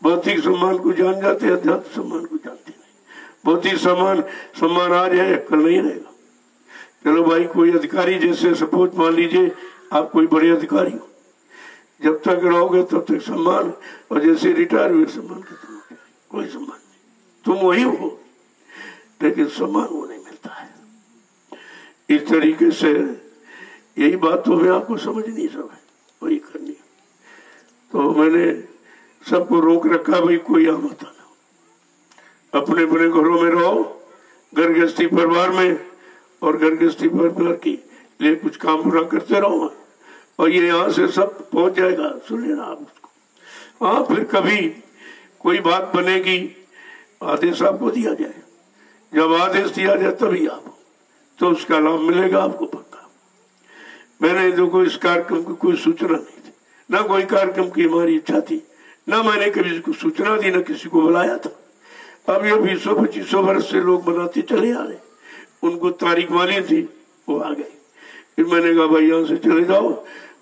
भौतिक सम्मान को जान जाते, अध्यात्म सम्मान को जानते नहीं। भौतिक सम्मान आज है, कल नहीं रहेगा। चलो भाई, कोई अधिकारी, जैसे सपोज मान लीजिए आप कोई बड़े अधिकारी हो, जब तक रहोगे तब तक सम्मान, और जैसे रिटायर हुए सम्मान खत्म हो गया, कोई सम्मान नहीं। तुम वही हो, लेकिन सम्मान वो नहीं मिलता है। इस तरीके से यही बात तो मैं आपको समझनी सब है, वही करनी। तो मैंने सबको रोक रखा, भाई कोई यहाँ मत आना, अपने अपने घरों में रहो, घर गृहस्थी परिवार में, और घर गृहस्थी परिवार के लिए कुछ काम पूरा करते रहो, और ये यहाँ से सब पहुंच जाएगा। सुन लेना आप उसको। हाँ, फिर कभी कोई बात बनेगी, आदेश आपको दिया जाए, जब आदेश दिया जाए तभी आप, तो उसका लाभ मिलेगा आपको पक्का। मैंने देखो इस कार्यक्रम की कोई सूचना नहीं थी, ना कोई कार्यक्रम की हमारी इच्छा थी, ना मैंने कभी को सूचना दी, ना किसी को बुलाया था। अब ये 20-25 वर्ष से लोग बनाते चले आ रहे, उनको तारीख मालूम थी, वो आ गए। फिर मैंने कहा भाई यहाँ से चले जाओ,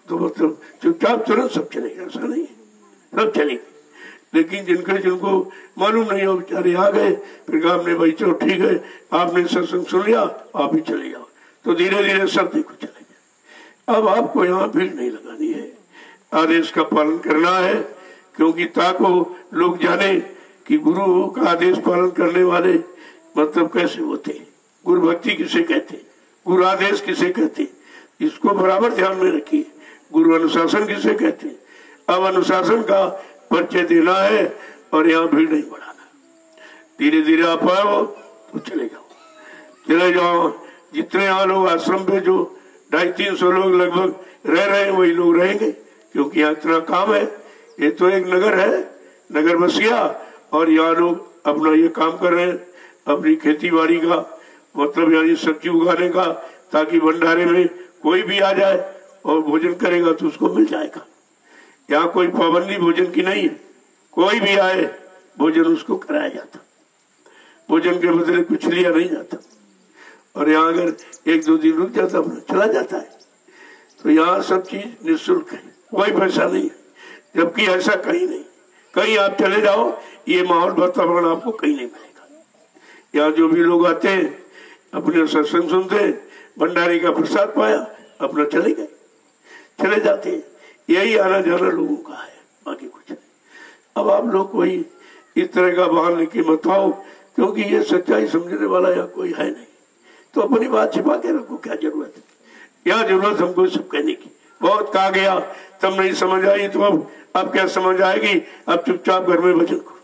तो मतलब चुपचाप तुरंत सब चलेगा, ऐसा नहीं है, सब चलेंगे। लेकिन जिनको मालूम नहीं हो बेचारे आ गए, फिर आपने भाई चलो ठीक है, आपने सत्संग सुन लिया, आप ही चले जाओ, तो धीरे धीरे सब देखो चले गए। अब आपको यहाँ भीड़ नहीं लगानी है, आदेश का पालन करना है, क्योंकि ताको लोग जाने कि गुरु का आदेश पालन करने वाले मतलब कैसे होते, गुरु भक्ति किसे कहते, गुरु आदेश किसे कहते, इसको बराबर ध्यान में रखिए। गुरु अनुशासन किसे कहते। अब अनुशासन का परिचय देना है और यहाँ भीड़ नहीं बढ़ाना। धीरे धीरे आप आओ तो चले जाओ। जितने यहाँ लोग आश्रम पे जो 250-300 लोग लगभग रह रहे हैं, वही लोग रहेंगे, क्योंकि यहाँ इतना काम है। ये तो एक नगर है, नगर बसिया, और यहाँ लोग अपना ये काम कर रहे हैं, अपनी खेती बाड़ी का मतलब यानी सब्जी उगाने का, ताकि भंडारे में कोई भी आ जाए और भोजन करेगा तो उसको मिल जाएगा। यहाँ कोई पाबंदी भोजन की नहीं है, कोई भी आए भोजन उसको कराया जाता, भोजन के बदले कुछ लिया नहीं जाता। और यहाँ अगर 1-2 दिन रुक जाता अपना चला जाता है। तो यहाँ सब चीज निःशुल्क है, कोई पैसा नहीं है, जबकि ऐसा कहीं नहीं। कहीं आप चले जाओ, ये माहौल वातावरण आपको कहीं नहीं मिलेगा। यहाँ जो भी लोग आते हैं अपने सत्संग सुनते हैं, भंडारे का प्रसाद पाया, अपना चले गए, चले जाते हैं। यही आना जाना लोगों का है, बाकी कुछ नहीं। अब आप लोग कोई इस तरह का बहाल लेके मत आओ, क्योंकि ये सच्चाई समझने वाला यहाँ कोई है नहीं, तो अपनी बात छिपा के रखो। क्या जरूरत है, क्या जरूरत हमको सब कहने की। बहुत कहा गया, तब नहीं समझ आई, तो अब क्या समझ आएगी। अब चुपचाप घर में भजन करो।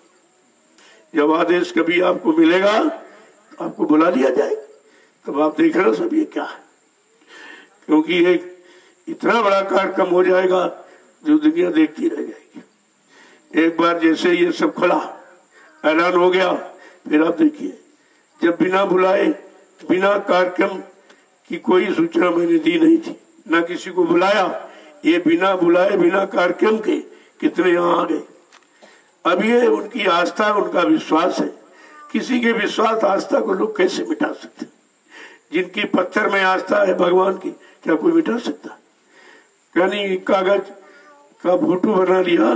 जब आदेश कभी आपको मिलेगा, आपको बुला लिया जाएगा, तब आप देख रहे हो सब ये क्या है। क्योंकि एक इतना बड़ा कार्यक्रम हो जाएगा जो दुनिया देखती रह जाएगी। एक बार जैसे ये सब खुला, ऐलान हो गया, फिर आप देखिए, जब बिना बुलाए, बिना कार्यक्रम की कोई सूचना मैंने दी नहीं थी, ना किसी को बुलाया, ये बिना बुलाए बिना कार्यक्रम के कितने यहाँ आ गए। अब ये उनकी आस्था, उनका विश्वास है। किसी के विश्वास आस्था को लोग कैसे मिटा सकते। जिनकी पत्थर में आस्था है भगवान की, क्या कोई मिटा सकता। यानी कागज का फोटो बना लिया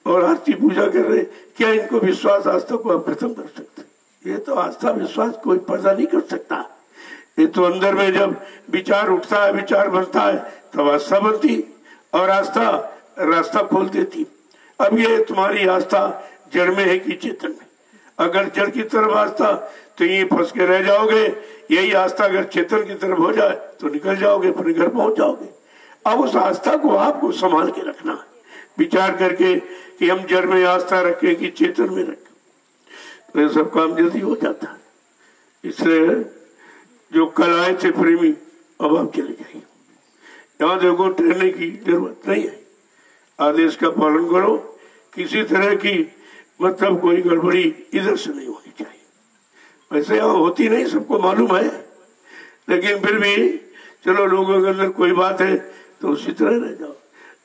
और आरती पूजा कर रहे, क्या इनको विश्वास आस्था को आप खत्म कर सकते। ये तो आस्था विश्वास कोई पैदा नहीं कर सकता। ये तो अंदर में जब विचार उठता है, विचार बनता है, तब आस्था बनती, और आस्था रास्ता खोल देती। अब ये तुम्हारी आस्था जड़ में है कि चेतन में। अगर जड़ की तरफ आस्था, तो ये फंस के रह जाओगे। यही आस्था अगर चेतन की तरफ हो जाए तो निकल जाओगे, अपने घर पहुंच जाओगे। अब उस आस्था को आपको संभाल के रखना है, विचार करके कि हम जड़ में आस्था रखें कि चेतन में रखें, तो ये सब काम जल्दी हो जाता है। इसलिए जो कल आए थे प्रेमी, अब आप चले जाइए। यहाँ देखो, ठहरने की जरूरत नहीं है। आदेश का पालन करो, किसी तरह की मतलब कोई गड़बड़ी इधर से नहीं होनी चाहिए। वैसे यहाँ होती नहीं, सबको मालूम है, लेकिन फिर भी चलो लोगों के अंदर कोई बात है तो उसी तरह रह जाओ।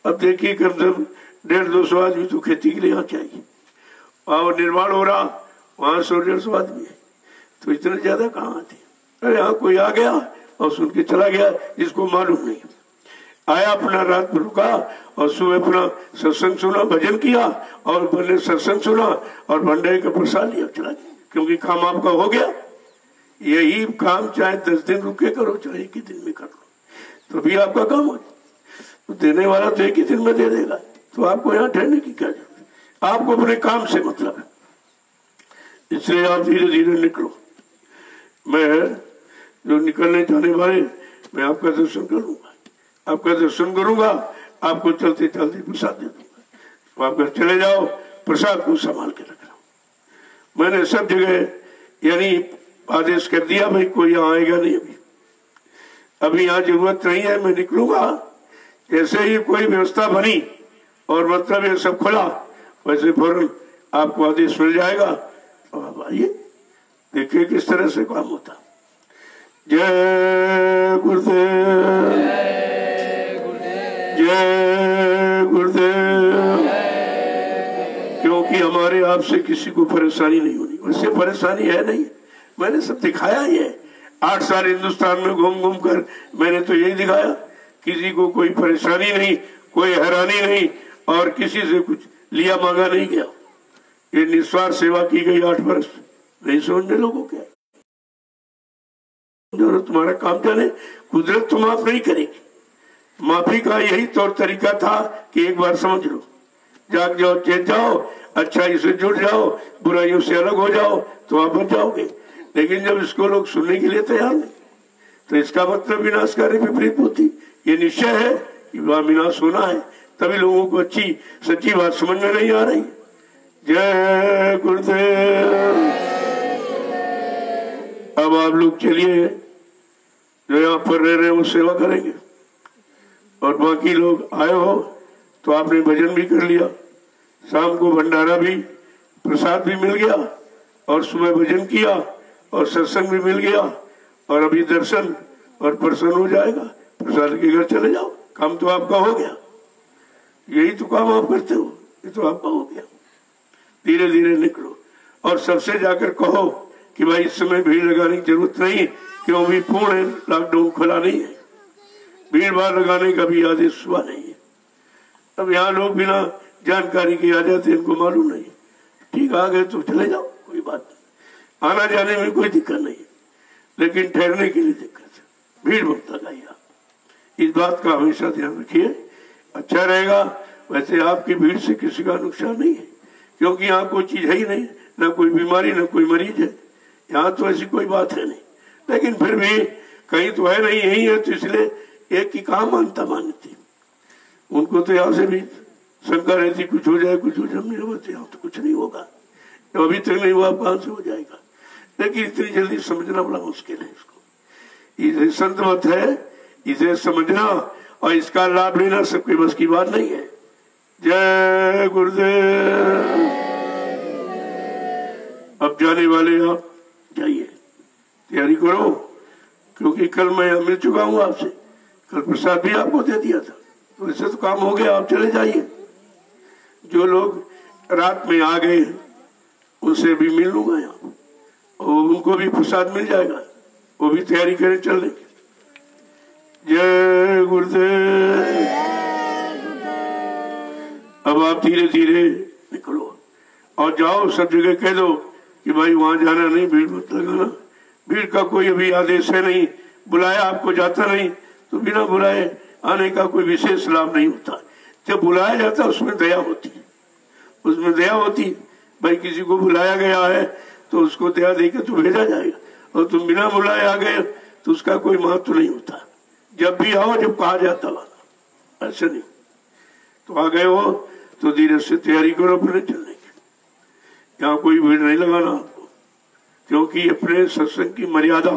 अब देखिए, कम से कम 150-200 आदमी तो खेती के लिए यहाँ चाहिए, और निर्माण हो रहा, वहाँ 100-150 आदमी है, तो इतने ज्यादा कहाँ आते। अरे यहाँ कोई आ गया और सुन के चला गया, जिसको मालूम नहीं, आया अपना रात में रुका और सुबह अपना सत्संग सुना, भजन किया, और पहले सत्संग सुना और भंडारे का प्रसाद लिया, चला गया, क्योंकि काम आपका हो गया। यही काम चाहे 10 दिन रुके करो, चाहे 1 ही दिन में कर लो, तो भी आपका काम हो जाए। तो देने वाला तो 1 ही दिन में दे देगा, तो आपको यहाँ ठहरने की क्या जरूरत है। आपको अपने काम से मतलब है, इसलिए आप धीरे धीरे निकलो। मैं जो निकलने जाने वाले, मैं आपका दर्शन करूंगा, आपका दर्शन करूंगा, आपको चलते चलते प्रसाद दे दूंगा, तो आप घर चले जाओ, प्रसाद को संभाल के रखना। मैंने सब जगह यानी आदेश कर दिया भाई कोई यहाँ आएगा नहीं, अभी यहाँ जरूरत नहीं है, मैं निकलूंगा। जैसे ही कोई व्यवस्था बनी और मतलब ये सब खुला वैसे फौरन आपको आदेश मिल जाएगा, तो आप आइए देखिए किस तरह से काम होता। जय गुरुदेव, जय गुरुदेव। क्योंकि हमारे आपसे किसी को परेशानी नहीं होनी, वैसे परेशानी है नहीं, मैंने सब दिखाया ही है। 8 साल हिंदुस्तान में घूम घूम कर मैंने तो यही दिखाया, किसी को कोई परेशानी नहीं, कोई हैरानी नहीं और किसी से कुछ लिया मांगा नहीं गया। ये निस्वार्थ सेवा की गई 8 वर्ष। नहीं समझने लोगों क्या, जो तुम्हारा काम चले, कुदरत तो माफ नहीं करेगी। माफी का यही तौर तरीका था कि एक बार समझ लो, जाग जाओ, चेत जाओ, अच्छाई से जुड़ जाओ, बुराइयों से अलग हो जाओ तो आप बच जाओगे। लेकिन जब इसको लोग सुनने के लिए तैयार नहीं, तो इसका मतलब विनाशकारी विपरीत बुद्धि। ये निश्चय है कि वह विनाश होना है, तभी लोगों को अच्छी सच्ची बात समझ में नहीं आ रही। जय गुरुदेव। अब आप लोग चलिए, जो यहाँ पर रह रहे हैं वो सेवा करेंगे, और बाकी लोग आए हो तो आपने भजन भी कर लिया, शाम को भंडारा भी, प्रसाद भी मिल गया, और सुबह भजन किया और सत्संग भी मिल गया, और अभी दर्शन और प्रसन्न हो जाएगा। प्रसाद के घर चले जाओ, काम तो आपका हो गया। यही तो काम आप करते हो, ये तो आपका हो गया। धीरे धीरे निकलो और सबसे जाकर कहो कि भाई इस समय भीड़ लगाने की जरूरत नहीं, क्यों भी पूर्ण लॉकडाउन खुला नहीं है, भीड़ भाड़ लगाने का भी आदेश हुआ नहीं है। अब यहाँ लोग बिना जानकारी के आ जाते, इनको मालूम नहीं, ठीक आ गए तो चले जाओ, कोई बात नहीं, आना जाने में कोई दिक्कत नहीं, लेकिन ठहरने के लिए दिक्कत है। भीड़ मत लगाइए, इस बात का हमेशा ध्यान रखिए, अच्छा रहेगा। वैसे आपकी भीड़ से किसी का नुकसान नहीं है, क्योंकि यहाँ कोई चीज है ही नहीं, ना कोई बीमारी, ना कोई मरीज है, यहाँ तो ऐसी कोई बात है नहीं। लेकिन फिर भी कहीं तो है नहीं, यही है, तो इसलिए एक की कहा मानता मानती, उनको तो यहाँ से भी शंका रहती कुछ हो जाए, कुछ हो जाए। हमने बोलते यहाँ तो कुछ नहीं होगा, तो अभी तक नहीं हुआ, कहां से हो जाएगा। लेकिन इतनी जल्दी समझना बड़ा मुश्किल है इसको। इसे संत मत है, इसे समझना और इसका लाभ लेना सबके बस की बात नहीं है। जय गुरुदेव। अब जाने वाले आप जाइए, तैयारी करो, क्योंकि कल मैं यहाँ मिल चुका हूँ आपसे, कल प्रसाद भी आपको दे दिया था, तो इससे तो काम हो गया, आप चले जाइए। जो लोग रात में आ गए उनसे भी मिल लूंगा यहाँ, और उनको भी प्रसाद मिल जाएगा, वो भी तैयारी करें चलने की। जय गुरुदेव। अब आप धीरे धीरे निकलो और जाओ, सब जगह कह दो कि भाई वहां जाना नहीं, भीड़ मत लगाना। भीड़ का कोई अभी आदेश है नहीं, बुलाया आपको जाता नहीं, तो बिना बुलाए आने का कोई विशेष लाभ नहीं होता। जब बुलाया जाता उसमें दया होती, उसमें दया होती। भाई किसी को बुलाया गया है तो उसको दया देकर तो भेजा जाएगा, और तुम बिना बुलाए आ गए तो उसका कोई महत्व नहीं होता। जब भी आओ जब कहा जाता वाला, ऐसे नहीं। तो आ गए हो तो धीरे से तैयारी करो अपने चलने की। यहाँ कोई भीड़ नहीं लगाना आपको, क्योंकि अपने सत्संग की मर्यादा,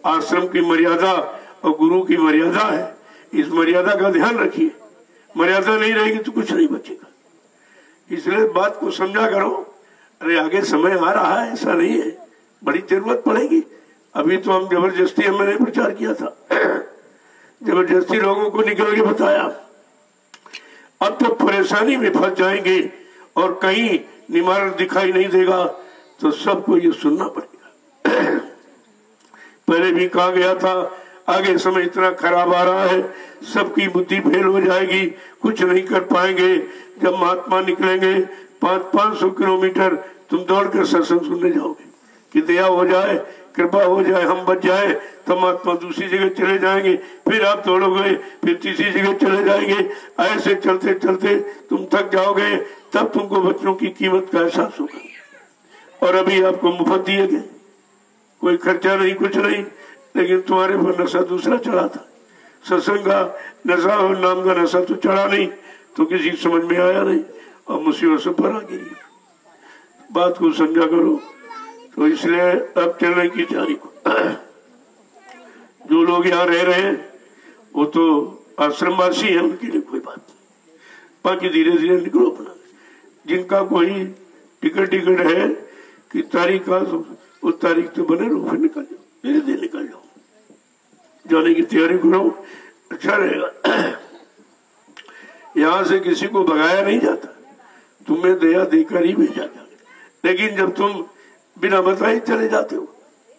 आश्रम की मर्यादा और गुरु की मर्यादा है। इस मर्यादा का ध्यान रखिए, मर्यादा नहीं रहेगी तो कुछ नहीं बचेगा। इसलिए बात को समझा करो। अरे आगे समय आ रहा है, ऐसा नहीं है, बड़ी जरूरत पड़ेगी। अभी तो हम जबरदस्ती, हमने प्रचार किया था, जबरदस्ती लोगों को निकल के बताया। अब तो परेशानी में फंस जाएंगे और कहीं निवारण दिखाई नहीं देगा, तो सबको ये सुनना पड़ेगा। पहले भी कहा गया था, आगे समय इतना खराब आ रहा है, सबकी बुद्धि फेल हो जाएगी, कुछ नहीं कर पाएंगे। जब महात्मा निकलेंगे 500 किलोमीटर तुम दौड़कर सत्संग सुनने जाओगे कि दया हो जाए, कृपा हो जाए, हम बच जाए, तो महात्मा दूसरी जगह चले जाएंगे, फिर आप दौड़ोगे, फिर तीसरी जगह चले जाएंगे। ऐसे चलते चलते तुम थक जाओगे, तब तुमको बच्चों की कीमत का एहसास होगा। और अभी आपको मुफ्त दिए गए, कोई खर्चा नहीं, कुछ नहीं, लेकिन तुम्हारे पर नशा दूसरा चढ़ा था। सत्संग का नशा और नाम का नशा तो चढ़ा नहीं, तो किसी समझ में आया नहीं और मुसीबत से पर आ गिरी। बात को समझा करो। तो इसलिए अब चलने की तैयारी को जो लोग यहाँ रह रहे हैं वो तो आश्रमवासी है, उनके लिए कोई बात नहीं, बाकी धीरे धीरे निकलो अपना। जिनका कोई टिकट है कि तारीख का, उस तारीख तो बने रहो, फिर निकल जाओ, धीरे धीरे निकल जाओ, जाने की तैयारी करो, अच्छा रहेगा। यहाँ से किसी को भगाया नहीं जाता, तुम्हें दया देकर ही भेजा जाता। लेकिन जब तुम बिना बताए चले जाते हो,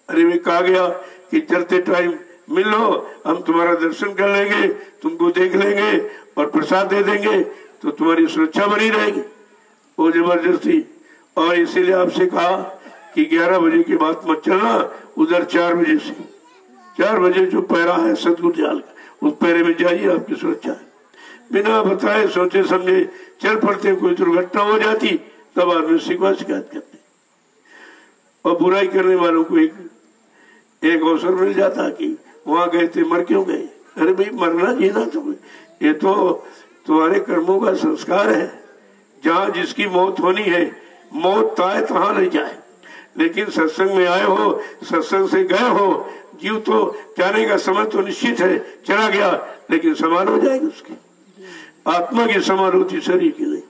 अरे वे कहा गया कि चलते टाइम मिल लो, हम तुम्हारा दर्शन कर लेंगे, तुमको देख लेंगे और प्रसाद दे देंगे, तो तुम्हारी सुरक्षा बनी रहेगी, वो जबरदस्ती। और इसीलिए आपसे कहा कि 11 बजे के बाद मत चलना, उधर 4 बजे से 4 बजे जो पैरा है सतगुरु दयाल का, उस पैरे में जाइए, आपकी सुरक्षा है। बिना बताए सोचे समझे चल पड़ते, कोई दुर्घटना हो जाती तब आदमी शिकायत करते, और बुराई करने वालों को एक अवसर मिल जाता कि वहां गए थे, मर क्यों गए? अरे भाई मरना जीना तो ये तो तुम्हारे कर्मों का संस्कार है। जहाँ जिसकी मौत होनी है, मौत आए तहाँ नहीं जाए, लेकिन सत्संग में आए हो, सत्संग से गए हो, जीव तो जाने का समय तो निश्चित है, चला गया, लेकिन समान हो जाएगी उसकी। आत्मा की समान होती, शरीर की नहीं।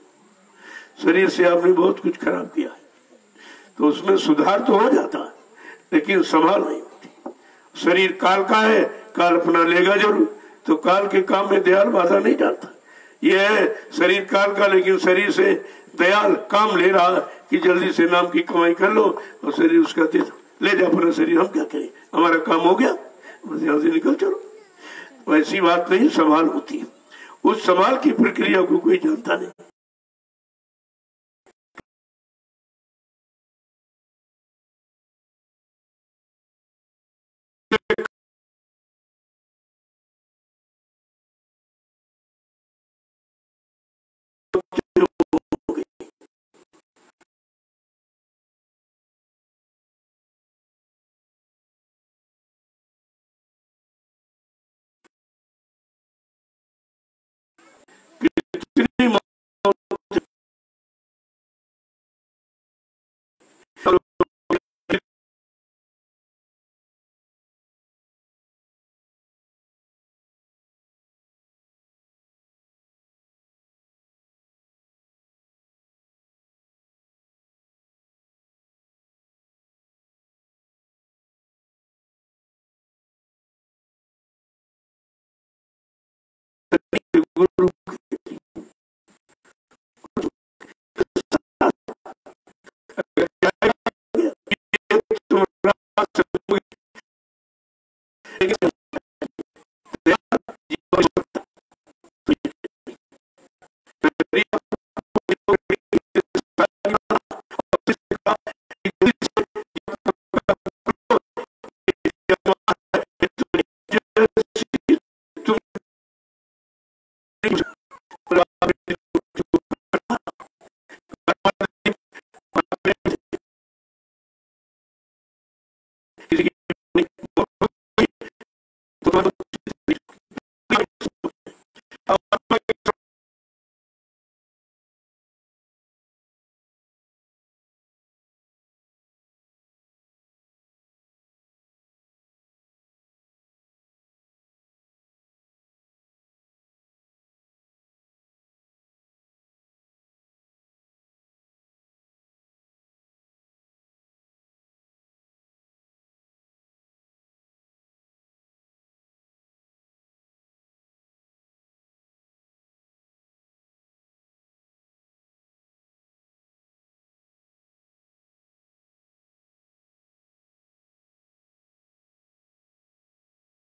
शरीर से आपने बहुत कुछ खराब किया है, तो उसमें सुधार तो हो जाता, लेकिन संभाल नहीं होती। शरीर काल का है, काल अपना लेगा जरूर, तो काल के काम में दयाल बाधा नहीं डालता। यह है शरीर काल का, लेकिन शरीर से दयाल काम ले रहा कि जल्दी से नाम की कमाई कर लो, और शरीर उसका दे दो, ले जा अपना शरीर, हम क्या करें, हमारा काम हो गया, बस यहाँ से निकल चलो। वैसी बात नहीं, संभाल होती। उस संभाल की प्रक्रिया को कोई जानता नहीं।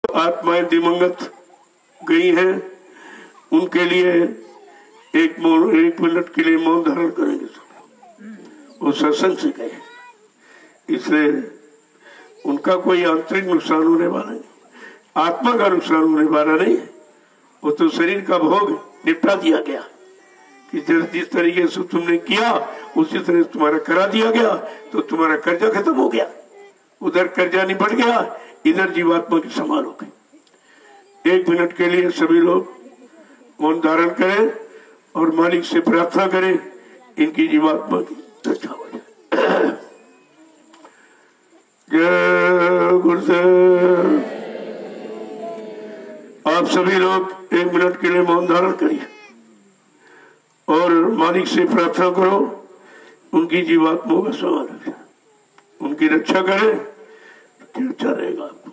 आत्माएं दिवंगत गई हैं, उनके लिए एक मिनट के लिए मौन धारण करेंगे सब। वो सत्संग से गए, इसलिए उनका कोई आंतरिक नुकसान होने वाला नहीं, आत्मा का नुकसान होने वाला नहीं है। वो तो शरीर का भोग निपटा दिया गया कि जिस तरीके से तुमने किया उसी तरह तुम्हारा करा दिया गया, तो तुम्हारा कर्जा खत्म हो गया। उधर कर्जा निपट गया, इधर जीवात्मा की संभाल हो गई। 1 मिनट के लिए सभी लोग मौन धारण करें और मालिक से प्रार्थना करें इनकी जीवात्मा की रक्षा हो जाए। गुरुदेव। आप सभी लोग 1 मिनट के लिए मौन धारण करिए और मालिक से प्रार्थना करो उनकी जीवात्माओं का सवाल है, उनकी रक्षा करें तो अच्छा रहेगा आपको।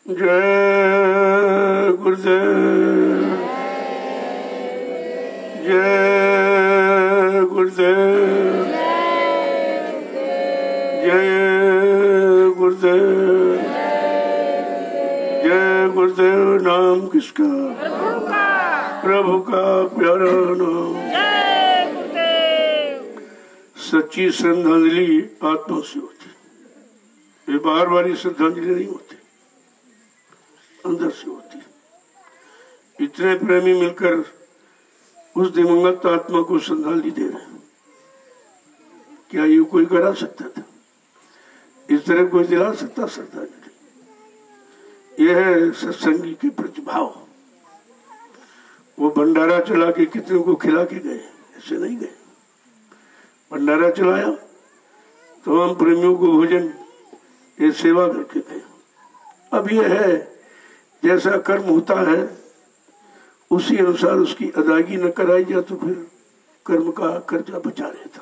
जय गुरुदेव, जय गुरुदेव, जय गुरुदेव, जय गुरुदेव। नाम किसका? प्रभु का प्यारा नाम। सच्ची श्रद्धांजलि आत्मा से होती, ये बाहर वाली श्रद्धांजलि नहीं होती, अंदर से होती। इतने प्रेमी मिलकर उस दिवंगत आत्मा को श्रद्धांजलि दे रहे हैं। क्या ये कोई करा सकता था? इस तरह कोई दिला सकता श्रद्धांजलि? यह है सत्संगी के प्रतिभाव। वो भंडारा चला के कितने को खिला के गए, ऐसे नहीं गए। भंडारा चलाया तो हम प्रेमियों को भोजन ये सेवा करके गए। अब यह है जैसा कर्म होता है उसी अनुसार उसकी अदायगी न कराई जाए तो फिर कर्म का कर्जा बचा रहता।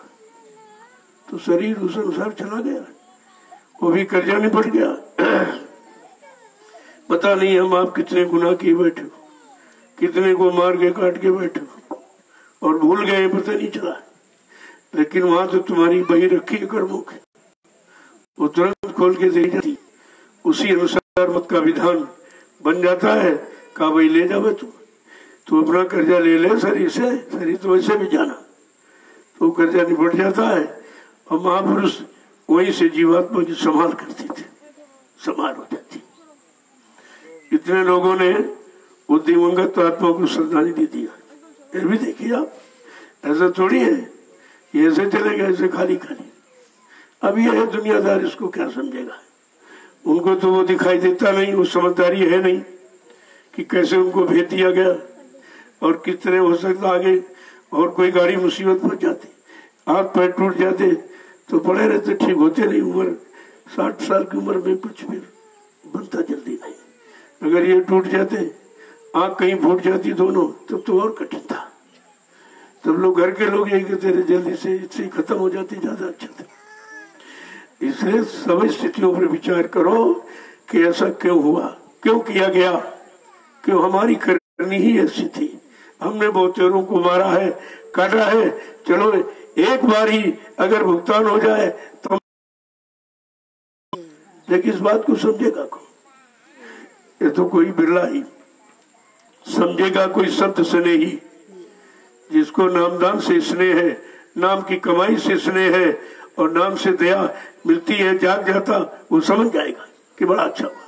तो शरीर उस अनुसार चला गया, वो भी कर्जा नहीं पड़ गया। पता नहीं हम आप कितने गुनाह किए बैठे, कितने को मार के काट के बैठे और भूल गए, पता नहीं चला। लेकिन वहां तो तुम्हारी बही रखी है कर्मों की, वो तुरंत खोल के दे जाती, उसी अनुसार मत का विधान बन जाता है। कहा भाई ले जावे तू अपना कर्जा ले ले शरीर से, शरीर तो वैसे भी जाना, तो कर्जा निपट जाता है। और महापुरुष वहीं से जीवात्मा की संभाल करते थे, संभाल हो जाती। इतने लोगों ने वो दिवंगत आत्मा को श्रद्धांजलि दिया। ये भी देखिए आप, ऐसा थोड़ी है ये ऐसे चलेगा ऐसे खाली खाली। अब ये है दुनियादार, इसको क्या समझेगा। उनको तो वो दिखाई देता नहीं, वो समझदारी है नहीं कि कैसे उनको भेज दिया गया और किस तरह हो सकता आगे। और कोई गाड़ी मुसीबत पहुंच जाती, हाथ पैर टूट जाते तो पड़े रहते, ठीक होते नहीं। उम्र 60 साल की उम्र में कुछ भी बनता जल्दी नहीं। अगर ये टूट जाते, आँख कहीं फूट जाती दोनों, तब तो और कठिन था। तब लोग घर के लोग यही कहते रहे जल्दी से इससे खत्म हो जाती ज्यादा अच्छा था। इसलिए सभी स्थितियों पर विचार करो कि ऐसा क्यों हुआ, क्यों किया गया, क्यों हमारी करनी ही ऐसी थी। हमने बहुतेरों को मारा है, काटा है, चलो एक बार ही अगर भुगतान हो जाए तो, लेकिन इस बात को समझेगा कौन? ये तो कोई बिरला ही समझेगा, कोई संत स्नेही जिसको नामदान से स्नेह है, नाम की कमाई से स्नेह है और नाम से दया मिलती है, जाग जाता, वो समझ जाएगा कि बड़ा अच्छा हुआ।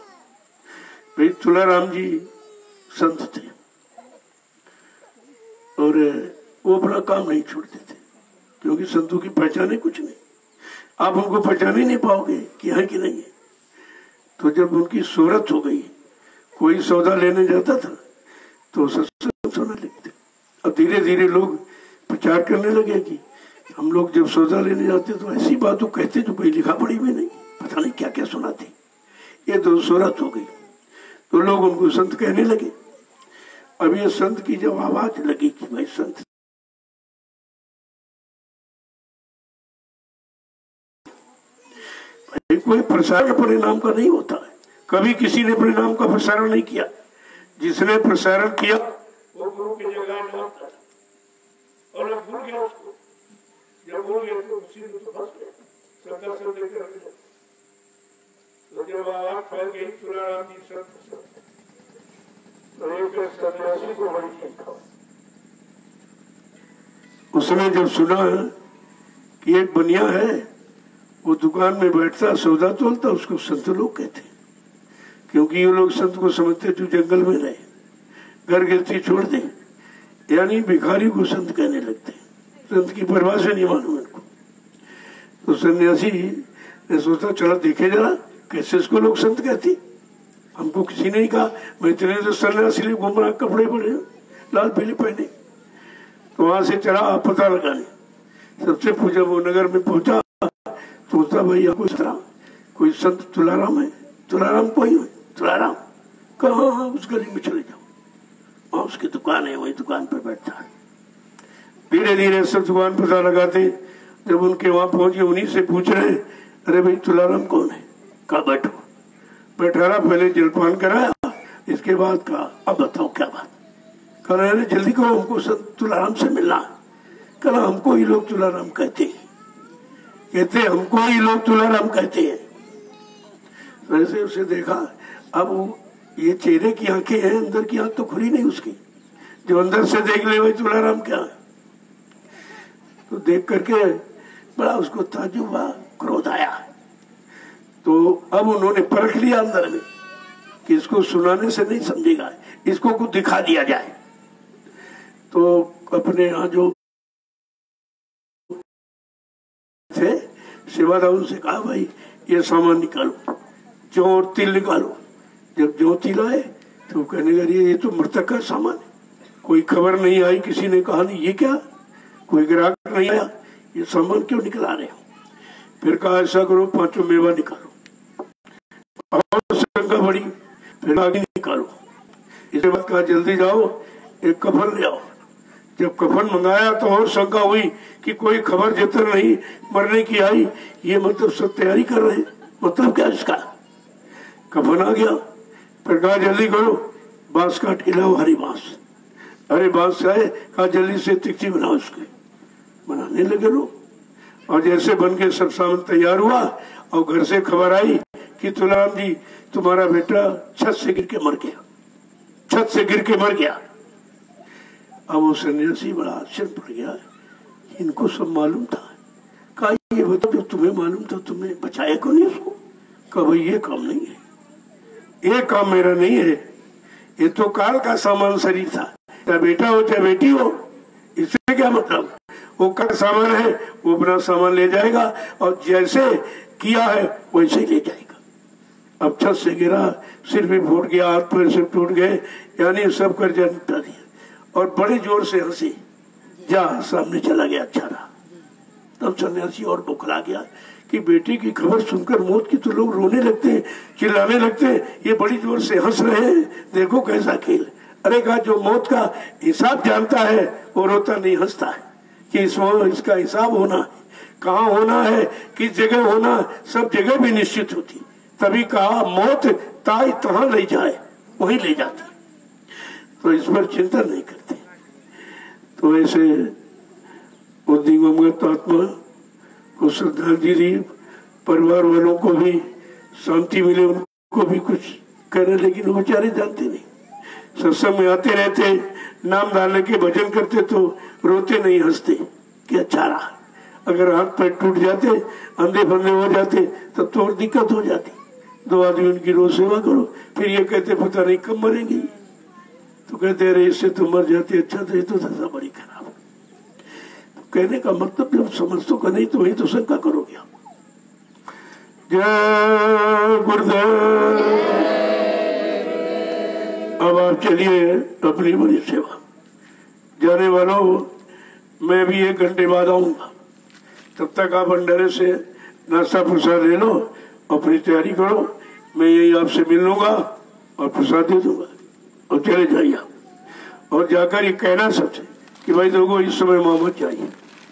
भाई तुलाराम जी संत थे और वो अपना काम नहीं छोड़ते थे, क्योंकि संतों की पहचान है कुछ नहीं। आप उनको पहचान ही नहीं पाओगे कि है कि नहीं है। तो जब उनकी शोहरत हो गई, कोई सौदा लेने जाता था तो सत्संग सुनने लगते। अब धीरे धीरे लोग प्रचार करने लगे कि हम लोग जब सौदा लेने जाते तो ऐसी बातों कहते जो कोई लिखा पढ़ी में नहीं, पता नहीं क्या क्या सुनाते। ये तो शोहरत हो गई तो लोग उनको संत कहने लगे। अब ये संत की जब आवाज लगी कि भाई संत, भाई कोई प्रसारण अपने नाम का नहीं होता है। कभी किसी ने अपने नाम का प्रसारण नहीं किया। जिसने प्रसारण किया वो गुरु की जगह नहीं होता और अब भूल गया उसको। जब भूल गया तो उसी में तो फंस गया, शंकर से लेकर रख दिया। तो जब आवाज फैल गई तुलाराम जी संत, तो एक सन्यासी को बड़ी चिंता। उसने जब सुना कि एक बनिया है वो दुकान में बैठता सौदा तोलता, उसको संत लोग कहते, क्योंकि ये लोग संत को समझते जो जंगल में रहे, घर गृहस्थी छोड़ दे, यानी भिखारी को संत कहने लगते। संत की परिभाषा नहीं मालूम इनको। तो सन्यासी ने सोचा चला देखे जरा कैसे इसको लोग संत कहती। हमको किसी ने कहा, मैं इतने तो सन्यासी लिए घूम रहा, कपड़े बड़े लाल पीले पहने। तो वहां से चला पता लगाने, सबसे पूछा, वो नगर में पहुंचा, सोचता भाई आपको इस तरह कोई संत तुलाराम है? तुलाराम कोई है? तुलाराम कहाँ? उस गली में चले जाओ, वहां उसकी दुकान है, वही दुकान पर बैठता है। धीरे धीरे सब दुकान पता लगाते। जब उनके वहां पहुंचे, उन्हीं से पूछ रहे, अरे भाई तुलाराम कौन है? कहा बैठो। बैठारा, पहले जलपान कराया, इसके बाद कहा अब बताओ क्या बात। कह रहे जल्दी करो, हमको संत तुलाराम से मिलना। कहा हमको ही लोग तुलाराम कहते हैं, हमको ही लोग तुलाराम कहते हैं। वैसे उसे देखा, अब ये चेहरे की आंखें हैं, अंदर की आंख तो खुली नहीं उसकी, जो अंदर से देख ले वही तुलाराम क्या है। तो देख करके बड़ा उसको ताज्जुब हुआ, क्रोध आया। तो अब उन्होंने परख लिया अंदर में कि इसको सुनाने से नहीं समझेगा, इसको कुछ दिखा दिया जाए। तो अपने यहाँ जो थे सेवादार से कहा, भाई ये सामान निकालो, जौ और तिल निकालो। जब जौ तिल आए तो कहने लगे ये तो मृतक का सामान है, कोई खबर नहीं आई, किसी ने कहा नहीं ये क्या, कोई ग्राहक नहीं आया, ये सामान क्यों निकला रहे हो? फिर कहा ऐसा करो, 5 मेवा निकालो। और शंका बड़ी, फिर आगे निकालो। इसके बाद कहा जल्दी जाओ एक कफन ले आओ। जब कफन मंगाया तो और शंका हुई कि कोई खबर जतर नहीं मरने की आई, ये मतलब सब तैयारी कर रहे, मतलब क्या इसका। कफन आ गया, फिर कहा जल्दी करो, बांस काट के लाओ, हरी बांस। अरे बांस आए, कहा जल्दी से तिकती बनाओ, उसकी बनाने लगे लोग। और जैसे बन के सब सामान तैयार हुआ और घर से खबर आई कि तुलाराम जी तुम्हारा बेटा छत से गिर के मर गया, छत से गिर के मर गया। अब वो सन्यासी बड़ा आश्चर्य पड़ गया, इनको सब मालूम था। कहा ये बताओ जब तुम्हें मालूम था तुमने बचाया क्यों नहीं उसको? कहा भाई ये काम नहीं है, ये काम मेरा नहीं है, ये तो काल का सामान शरीर था, चाहे बेटा हो चाहे बेटी हो, इससे क्या मतलब? वो का सामान है, वो अपना सामान ले जाएगा और जैसे किया है वैसे ही ले जाएगा। अब छत से गिरा, सिर भी फूट गया, हाथ पैर से टूट गए, यानी सब कर्जा निपटा दिया और बड़े जोर से हंसी, जा सामने चला गया, अच्छा रहा। तब सन्यासी और बौखला गया कि बेटी की खबर सुनकर मौत की तो लोग रोने लगते हैं, चिल्लाने लगते हैं, ये बड़ी जोर से हंस रहे हैं, देखो कैसा खेल। अरे कहा जो मौत का हिसाब जानता है वो रोता नहीं हंसता है कि इसका हिसाब होना है, कहाँ होना है, किस जगह होना, सब जगह भी निश्चित होती। तभी कहा मौत ताई तहाँ ले जाए वहीं ले जाती, तो इस पर चिंता नहीं करते। तो ऐसे दिवंगत आत्मा को श्रद्धांजलि दी, परिवार वालों को भी शांति मिले, उनको भी कुछ करे, लेकिन वो बेचारे जानते नहीं। सत्संग में आते रहते, नाम डालने के भजन करते तो रोते नहीं हंसते कि अच्छा रहा। अगर हाथ पैर टूट जाते, अंधे फंधे हो जाते, तब तो और दिक्कत हो जाती। 2 आदमी उनकी रोज सेवा करो, फिर ये कहते पता नहीं कब मरेंगे, तो कहते अरे इससे तो मर जाते, अच्छा तो ये तो दशा बड़ी खराब। कहने का मतलब जब समझ का नहीं तो वही तो शंका करोगे आप। जय गुरुदेव। अब आप चलिए अपनी बड़ी सेवा। जाने वालों, मैं भी 1 घंटे बाद आऊंगा, तब तक आप भंडारे से नाश्ता प्रसाद ले लो, अपनी तैयारी करो, मैं यही आपसे मिल लूंगा और प्रसाद दे दूंगा और चले जाइए। और जाकर ये कहना सबसे कि भाई देखो इस समय वहां मत जाइए,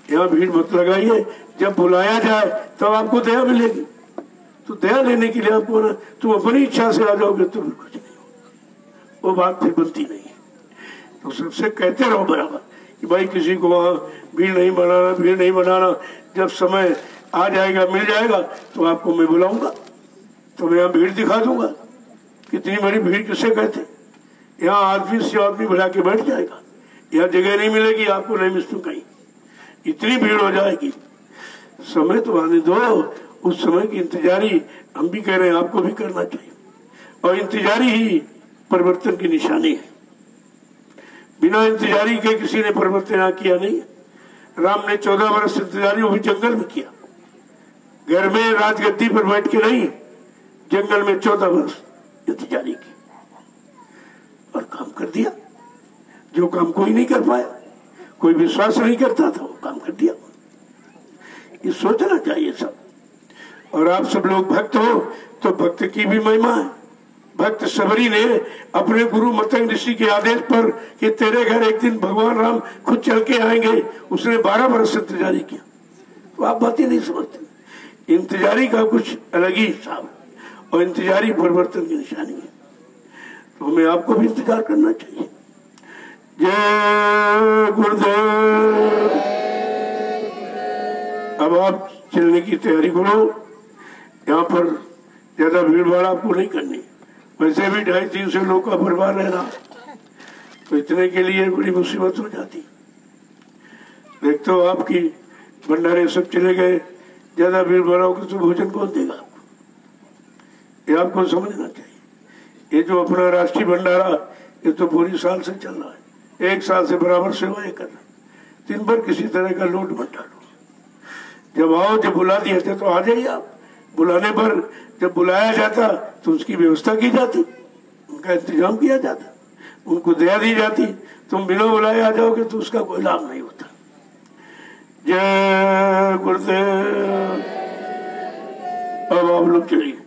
यहाँ भीड़ मत लगाइए, जब बुलाया जाए तब तो आपको दया मिलेगी। तो दया लेने के लिए आपको ना, तुम अपनी इच्छा से आ जाओगे तो भी कुछ नहीं हो, वो बात फिर बनती नहीं है। तो सबसे कहते रहो बराबर कि भाई किसी को वहाँ भीड़ नहीं बनाना, भीड़ नहीं बनाना। जब समय आ जाएगा, मिल जाएगा तो आपको मैं बुलाऊंगा, तो मैं यहाँ भीड़ दिखा दूंगा। कितनी बड़ी भीड़ किसे कहते? यहाँ आदमी से आदमी बढ़ा के बैठ जाएगा, यहाँ जगह नहीं मिलेगी आपको, नहीं मिलती कहीं, इतनी भीड़ हो जाएगी। समय तो आने दो, उस समय की इंतजारी हम भी कह रहे हैं, आपको भी करना चाहिए। और इंतजारी ही परिवर्तन की निशानी है। बिना इंतजारी के किसी ने परिवर्तन यहाँ किया नहीं। राम ने 14 वर्ष इंतजारी, वो भी जंगल में किया, घर में राजगद्दी पर बैठ के नहीं, जंगल में 14 वर्ष इंतजारी की और काम कर दिया। जो काम कोई नहीं कर पाया, कोई विश्वास नहीं करता था, वो काम कर दिया। ये सोचना चाहिए सब। और आप सब लोग भक्त हो तो भक्त की भी महिमा है। भक्त सबरी ने अपने गुरु मतंग ऋषि के आदेश पर कि तेरे घर एक दिन भगवान राम खुद चल के आएंगे, उसने 12 वर्ष इंतजारी किया। तो आप बात ही नहीं समझते। इंतजारी का कुछ अलग ही हिसाब, और इंतजारी परिवर्तन की निशानी है। तो हमें आपको भी इंतजार करना चाहिए। जय गुरुदेव। अब आप चलने की तैयारी करो। यहाँ पर ज्यादा भीड़ भाड़ आपको नहीं करनी, वैसे भी 250-300 लोग का परिवार रह रहा, तो इतने के लिए बड़ी मुसीबत हो जाती। देखते हो आपकी भंडारे सब चले गए, ज्यादा भीड़ भाड़ होगी तो भोजन कौन देगा आपको? ये आपको समझना चाहिए। ये जो अपना राष्ट्रीय भंडारा, ये तो पूरी साल से चल रहा है, 1 साल से बराबर सेवाएं कर रहा। दिन भर किसी तरह का लोट मत डालो। जब आओ, जब बुला दिया था तो आ जाइए आप। बुलाने पर जब बुलाया जाता तो उसकी व्यवस्था की जाती, उनका इंतजाम किया जाता, उनको दया दी जाती। तुम बिना बुलाए आ जाओगे तो उसका कोई लाभ नहीं होता। जय गुरुदेव। अब आप लोग चलिए।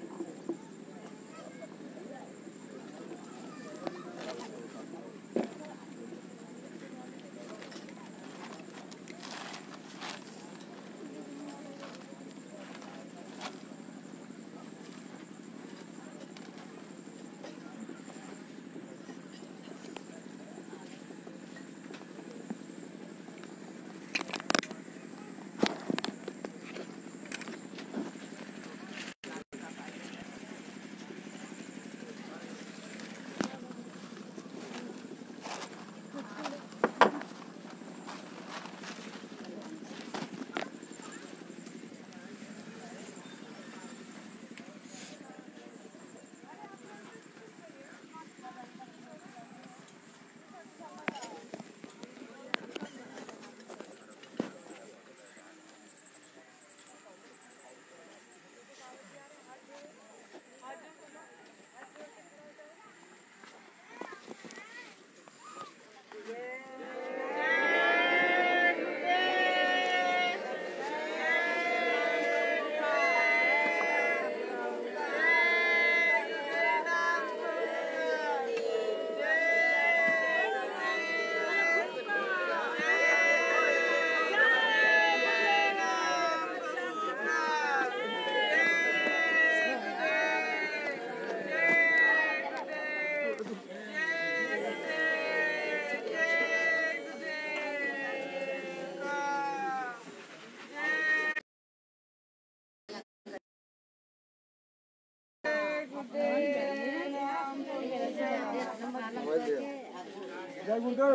जय गुरुदेव।